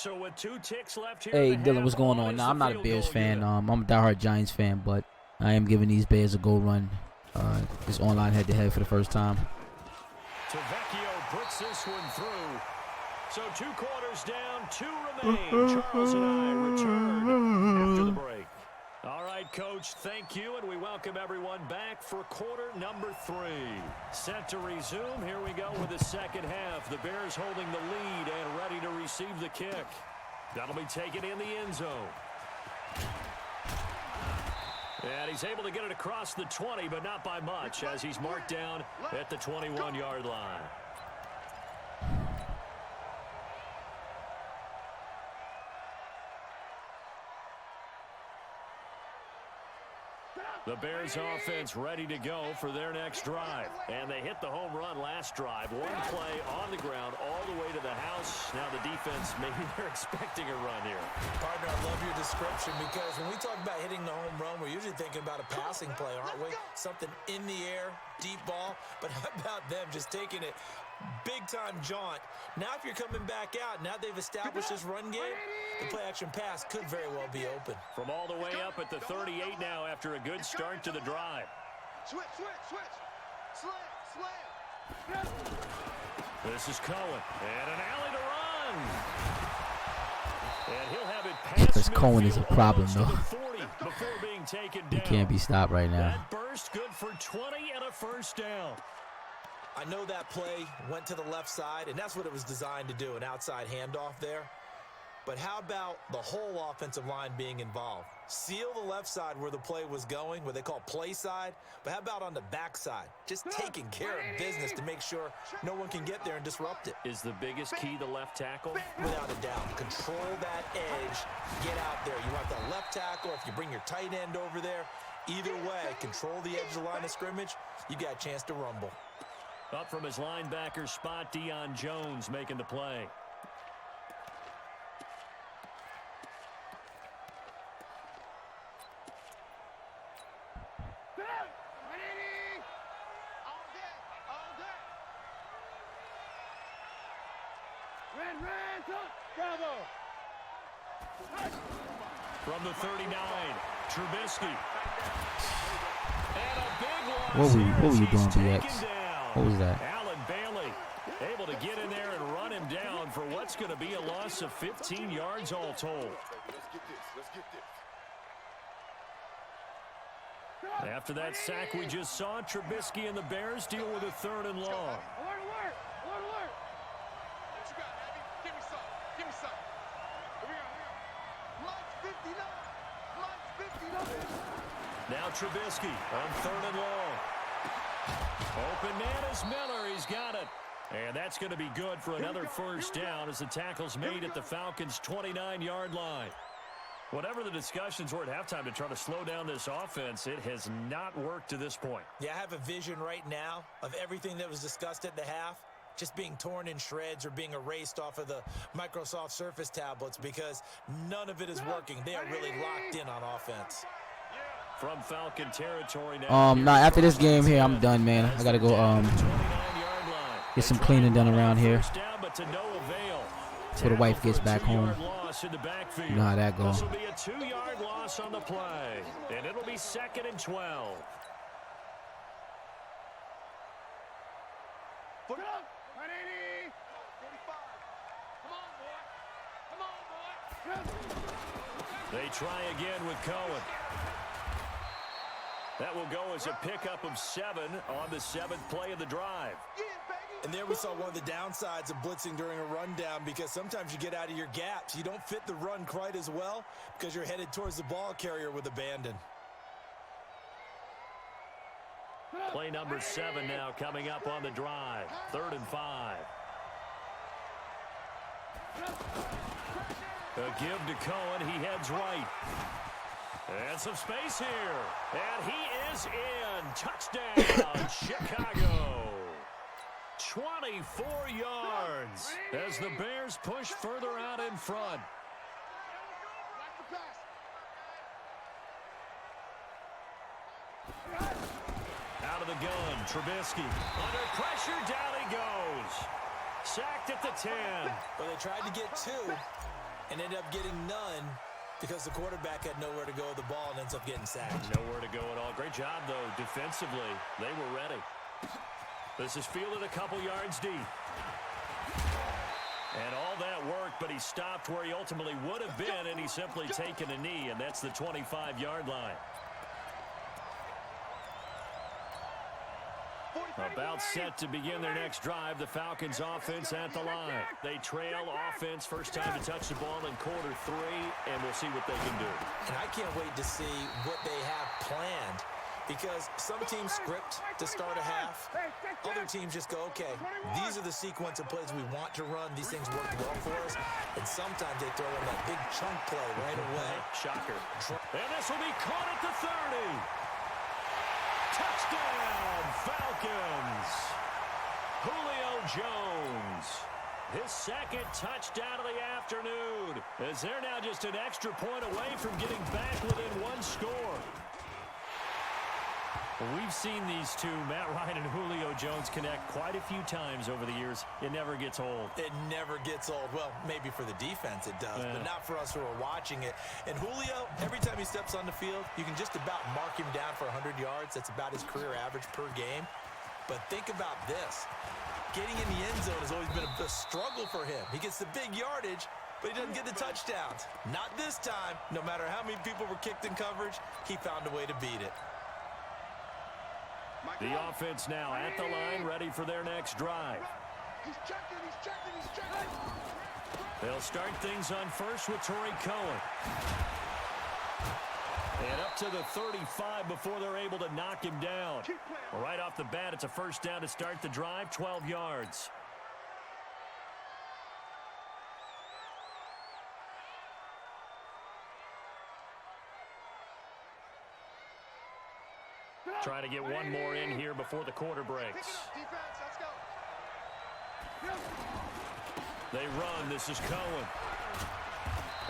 So with 2 ticks left here. Hey, Dylan, what's going on? Nah, I'm not a Bears fan. I'm a diehard Giants fan, but I am giving these Bears a go run. This online head-to-head for the first time. Tavecchio puts this one through. So 2 quarters down, 2 remain. Charles and I return after the break. All right, Coach, thank you, and we welcome everyone back for quarter number 3. Set to resume. Here we go with the second half. The Bears holding the lead and ready to receive the kick. That'll be taken in the end zone. And he's able to get it across the 20, but not by much, as he's marked down at the 21-yard line. The Bears offense ready to go for their next drive. And they hit the home run last drive. 1 play on the ground all the way to the house. Now the defense, maybe they're expecting a run here. Partner, I love your description because when we talk about hitting the home run, we're usually thinking about a passing play, aren't we? Something in the air, deep ball. But how about them just taking it big-time jaunt? Now if you're coming back out, now they've established this run game, the play-action pass could very well be open. From all the way up at the 38 now after a good start to the drive. Switch. Slam. This is Cohen. And an alley to run. And he'll have it past Chris Cohen is a problem, midfield, though. almost to the 40 before being taken down. He can't be stopped right now. That burst good for 20 and a first down. I know that play went to the left side, and that's what it was designed to do, an outside handoff there. But how about the whole offensive line being involved? Seal the left side where the play was going, what they call play side. But how about on the back side? Just taking care of business to make sure no one can get there and disrupt it. Is the biggest key the left tackle? Without a doubt. Control that edge. Get out there. You want the left tackle. If you bring your tight end over there, either way, control the edge of the line of scrimmage. You got a chance to rumble. Up from his linebacker spot, Deion Jones making the play. From the 39, Trubisky. And a big loss. What were you doing, He's BX? taken down. What was that? Allen Bailey able to get in there and run him down for what's going to be a loss of 15 yards all told. After that sack we just saw, Trubisky and the Bears deal with a 3rd and long. Alert! What you got, Abby? Give me some. Here we go. Mike's 59. Now Trubisky on 3rd and long. Open man is Miller. He's got it. And that's going to be good for another first down as the tackle's made at the Falcons' 29-yard line. Whatever the discussions were at halftime to try to slow down this offense, it has not worked to this point. Yeah, I have a vision right now of everything that was discussed at the half just being torn in shreds or being erased off of the Microsoft Surface tablets because none of it is working. They are really locked in on offense. From Falcon territory now. Nah, after this game here, I'm done, man. I gotta go get some cleaning done around here till the wife gets back home. You know how that goes. This will be a 2-yard loss on the play, and it'll be 2nd and 12. Put it up. 180. 45. Come on, boy. They try again with Cohen. That will go as a pickup of 7 on the 7th play of the drive. And there we saw one of the downsides of blitzing during a rundown because sometimes you get out of your gaps. You don't fit the run quite as well because you're headed towards the ball carrier with abandon. Play number 7 now coming up on the drive. 3rd and 5. A give to Cohen. He heads right. And some space here. And he is in. Touchdown, Chicago. 24 yards as the Bears push further out in front. Out of the gun, Trubisky. Under pressure, down he goes. Sacked at the 10. Well, they tried to get 2. and ended up getting none because the quarterback had nowhere to go with the ball and ends up getting sacked. Nowhere to go at all. Great job, though, defensively. They were ready. This is fielded a couple yards deep. And all that worked, but he stopped where he ultimately would have been, and he's simply taken a knee, and that's the 25-yard line. About set to begin their next drive. The Falcons offense at the line. They trail offense. First time to touch the ball in quarter 3, and we'll see what they can do. And I can't wait to see what they have planned, because some teams script to start a half. Other teams just go, okay, these are the sequence of plays we want to run. These things work well for us. And sometimes they throw in that big chunk play right away. Shocker. And this will be caught at the 30. Touchdown, Falcons. Julio Jones. His second touchdown of the afternoon, as they're now just an extra point away from getting back within one score. We've seen these two, Matt Ryan and Julio Jones, connect quite a few times over the years. It never gets old. It never gets old. Well, maybe for the defense it does, but not for us who are watching it. And Julio, every time he steps on the field, you can just about mark him down for 100 yards. That's about his career average per game. But think about this. Getting in the end zone has always been a struggle for him. He gets the big yardage, but he doesn't get the touchdowns. Not this time. No matter how many people were kicked in coverage, he found a way to beat it. The offense now at the line, ready for their next drive. He's checking, he's checking, he's checking. They'll start things on first with Torrey Cohen. And up to the 35 before they're able to knock him down. Right off the bat, it's a first down to start the drive, 12 yards. Trying to get one more in here before the quarter breaks. They run. This is Cohen.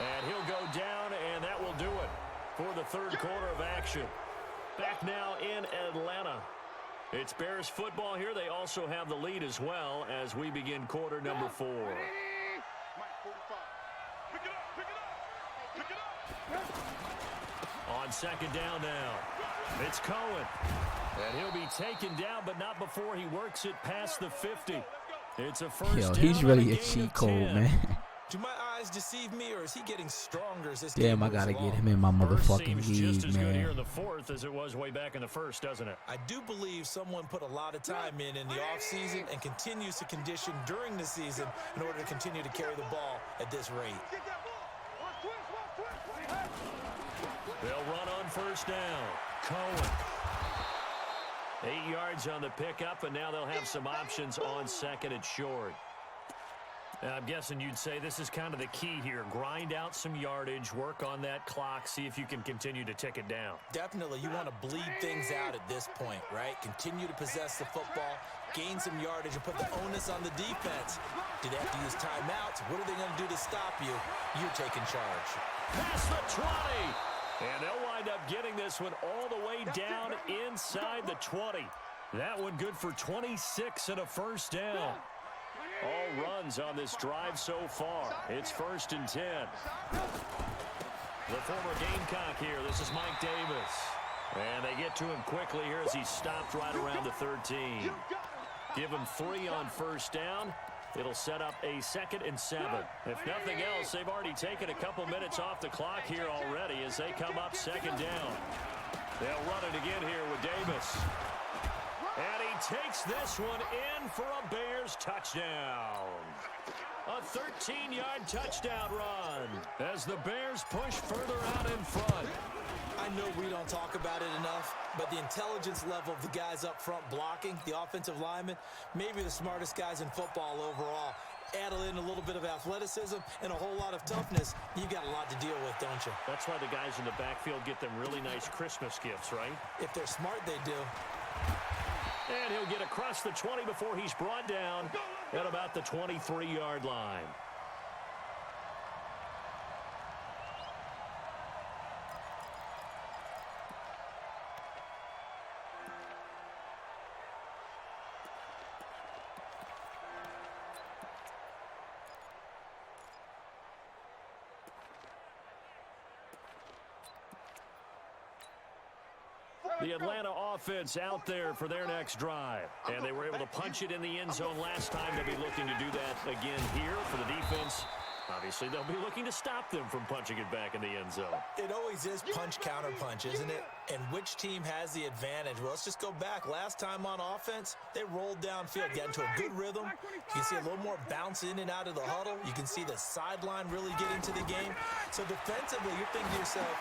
And he'll go down, and that will do it for the third quarter of action. Back now in Atlanta. It's Bears football here. They also have the lead as well as we begin quarter number 4. On second down now. It's Cohen. And he'll be taken down, but not before he works it past the 50. It's a first down. He's really a cheat code, man. Do my eyes deceive me, or is he getting stronger as this Damn, game I gotta goes get along? him in my motherfucking Seems just league, as good here in man. the fourth as it was way back in the first, doesn't it? I do believe someone put a lot of time in the offseason and continues to condition during the season in order to continue to carry the ball at this rate. They'll run on first down. Cohen. 8 yards on the pickup, and now they'll have some options on second and short. I'm guessing you'd say this is kind of the key here. Grind out some yardage, work on that clock, see if you can continue to tick it down. Definitely, you want to bleed things out at this point, right? Continue to possess the football, gain some yardage, and put the onus on the defense. Do they have to use timeouts? What are they going to do to stop you? You're taking charge. Past the 20. And they'll wind up getting this one all the way down inside the 20. That one good for 26 and a first down. All runs on this drive so far. It's 1st and 10. The former Gamecock here. This is Mike Davis. And they get to him quickly here as he stopped right around the 13. Give him 3 on first down. It'll set up a 2nd and 7. If nothing else, they've already taken a couple minutes off the clock here already as they come up 2nd down. They'll run it again here with Davis. And he takes this one in for a Bears touchdown. A 13-yard touchdown run as the Bears push further out in front. I know we don't talk about it enough, but the intelligence level of the guys up front blocking, the offensive linemen, maybe the smartest guys in football overall. Add in a little bit of athleticism and a whole lot of toughness, you got a lot to deal with, don't you? That's why the guys in the backfield get them really nice Christmas gifts, right? If they're smart, they do. And he'll get across the 20 before he's brought down at about the 23-yard line. The Atlanta offense out there for their next drive. And they were able to punch it in the end zone last time. They'll be looking to do that again here for the defense. Obviously, they'll be looking to stop them from punching it back in the end zone. It always is punch-counter-punch, isn't it? And which team has the advantage? Well, let's just go back. Last time on offense, they rolled downfield, got into a good rhythm. You can see a little more bounce in and out of the huddle. You can see the sideline really get into the game. So defensively, you're thinking to yourself,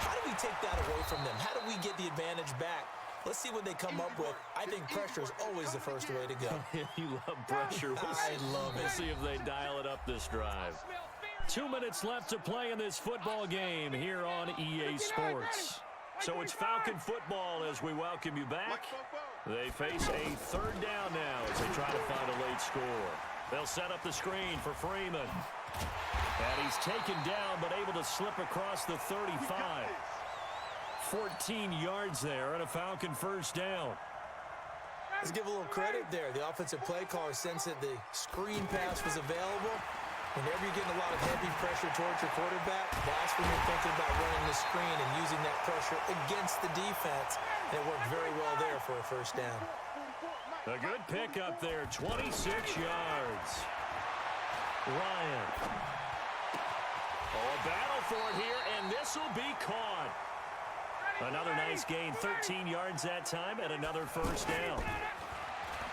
how do we take that away from them? How do we get the advantage back? Let's see what they come up with. I think pressure is always the first way to go. You love pressure. I love it. We'll see if they dial it up this drive. 2 minutes left to play in this football game here on EA Sports. So it's Falcon football as we welcome you back. They face a third down now as they try to find a late score. They'll set up the screen for Freeman. And he's taken down but able to slip across the 35. 14 yards there and a Falcon first down. Let's give a little credit there. The offensive play caller sensed that the screen pass was available. Whenever you're getting a lot of heavy pressure towards your quarterback, that's when you're thinking about running the screen and using that pressure against the defense. And it worked very well there for a first down. A good pickup there, 26 yards. Ryan. Oh, a battle for it here, and this will be caught. Another nice gain, 13 yards that time, and another first down.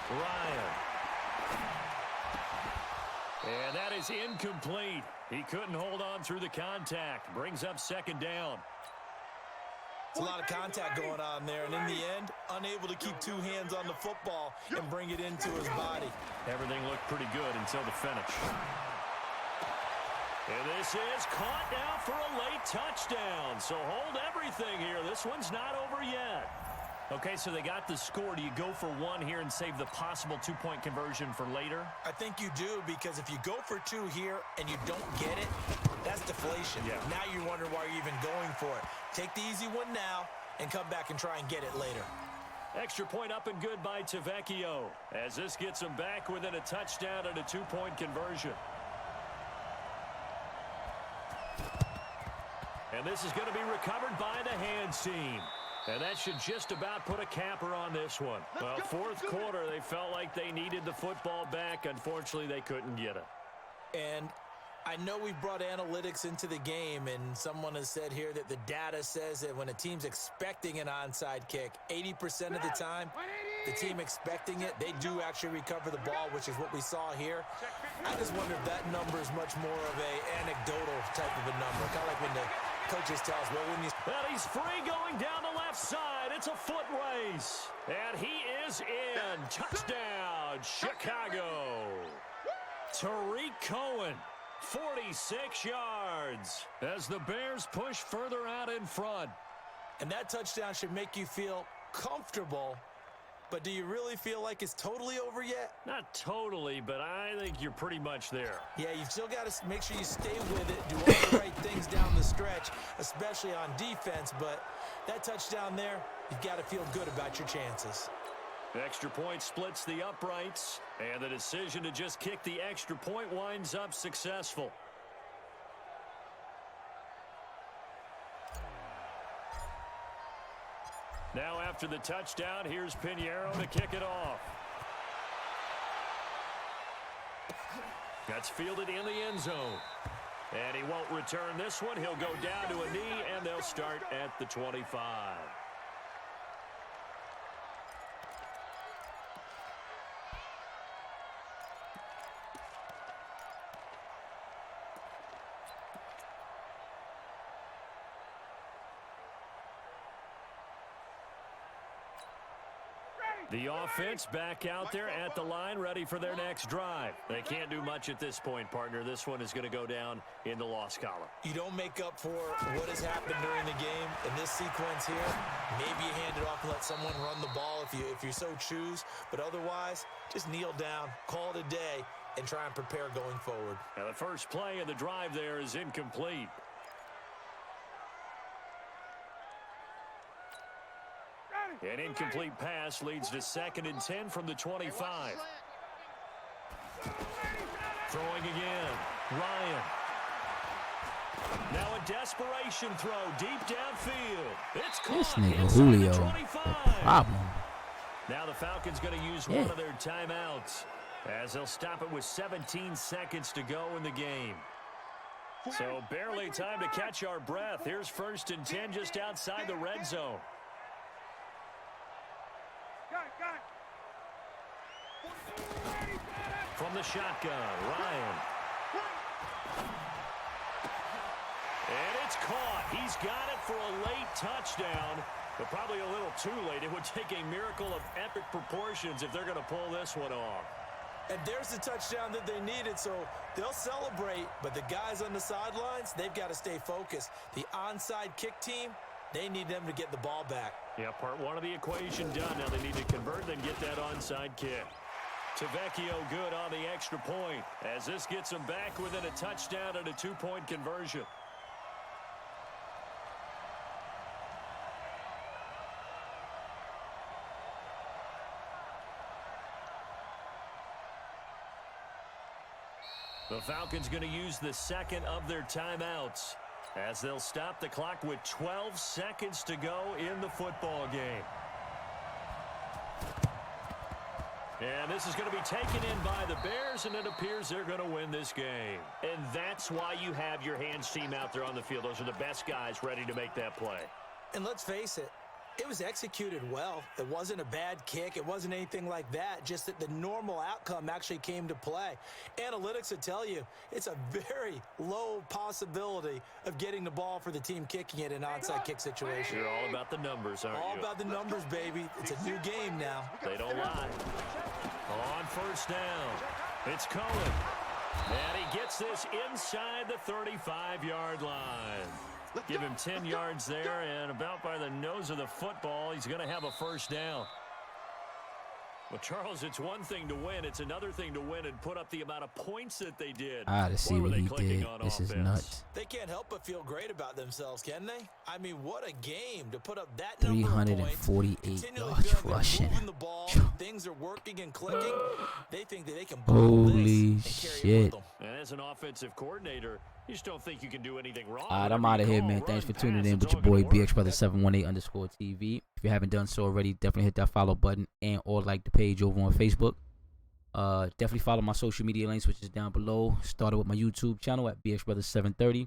Ryan. And that is incomplete. He couldn't hold on through the contact. Brings up second down. It's a lot of contact going on there, and in the end, unable to keep two hands on the football and bring it into his body. Everything looked pretty good until the finish. And this is caught now for a late touchdown. So hold everything here. This one's not over yet. Okay, so they got the score. Do you go for one here and save the possible two-point conversion for later? I think you do, because if you go for two here and you don't get it, that's deflation. Yeah. Now you're wondering why you're even going for it. Take the easy one now and come back and try and get it later. Extra point up and good by Tavecchio, as this gets them back within a touchdown and a two-point conversion. And this is going to be recovered by the hands team. And that should just about put a capper on this one. Well, fourth quarter, they felt like they needed the football back. Unfortunately, they couldn't get it. And I know we've brought analytics into the game, and someone has said here that the data says that when a team's expecting an onside kick, 80% of the time, the team expecting it, they do actually recover the ball, which is what we saw here. I just wonder if that number is much more of a anecdotal type of a number, kind of like when the coaches tell us, well, when you... Well, he's free going down the left side. It's a foot race. And he is in. Touchdown, Chicago. Tariq Cohen, 46 yards as the Bears push further out in front. And that touchdown should make you feel comfortable, but do you really feel like it's totally over yet? Not totally, but I think you're pretty much there. Yeah, you've still got to make sure you stay with it, do all the right things down the stretch, especially on defense, but that touchdown there, you've got to feel good about your chances. The extra point splits the uprights, and the decision to just kick the extra point winds up successful. Now after the touchdown, here's Pinheiro to kick it off. That's fielded in the end zone. And he won't return this one. He'll go down to a knee, and they'll start at the 25. The offense back out there at the line, ready for their next drive. They can't do much at this point, partner. This one is going to go down in the loss column. You don't make up for what has happened during the game in this sequence here. Maybe you hand it off and let someone run the ball if you so choose. But otherwise, just kneel down, call it a day, and try and prepare going forward. Now the first play of the drive there is incomplete. An incomplete pass leads to 2nd and 10 from the 25. Throwing again. Ryan. Now a desperation throw deep downfield. It's This caught nigga inside Julio, the the 25. problem. Now the Falcons going to use one of their timeouts as they'll stop it with 17 seconds to go in the game. So barely time to catch our breath. Here's 1st and 10 just outside the red zone. From the shotgun, Ryan. And it's caught. He's got it for a late touchdown, but probably a little too late. It would take a miracle of epic proportions if they're going to pull this one off. And there's the touchdown that they needed, so they'll celebrate. But the guys on the sidelines, they've got to stay focused. The onside kick team, they need them to get the ball back. Yeah, part one of the equation done. Now they need to convert and get that onside kick. Tavecchio good on the extra point as this gets them back within a touchdown and a 2-point conversion. The Falcons going to use the second of their timeouts as they'll stop the clock with 12 seconds to go in the football game. And this is going to be taken in by the Bears, and it appears they're going to win this game. And that's why you have your hands team out there on the field. Those are the best guys ready to make that play. And let's face it, it was executed well. It wasn't a bad kick. It wasn't anything like that. Just that the normal outcome actually came to play. Analytics will tell you it's a very low possibility of getting the ball for the team kicking it in an onside kick situation. You're all about the numbers, aren't you? All about the numbers, baby. It's a new game now. They don't lie. On 1st down, it's Cohen. And he gets this inside the 35-yard line. Give him 10 yards there, and about by the nose of the football, he's going to have a 1st down. Well, Charles, it's one thing to win. It's another thing to win and put up the amount of points that they did. To see what he did. This is nuts. They can't help but feel great about themselves, can they? I mean, what a game to put up that number of points. 348 yards rushing. The ball, things are working and clicking. They think that they can ball Holy this and carry shit. it with them. And as an offensive coordinator, you just don't think you can do anything wrong. All right, I'm out of here, man. Thanks for tuning in with your boy BXBrother718_TV. If you haven't done so already, definitely hit that follow button and or like the page over on Facebook. Definitely follow my social media links, which is down below. Started with my YouTube channel at BXBrother730.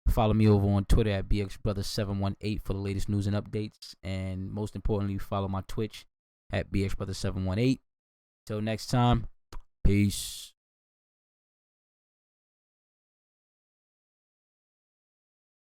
Follow me over on Twitter at BXBrother718 for the latest news and updates. And most importantly, follow my Twitch at BXBrother718. Till next time, peace.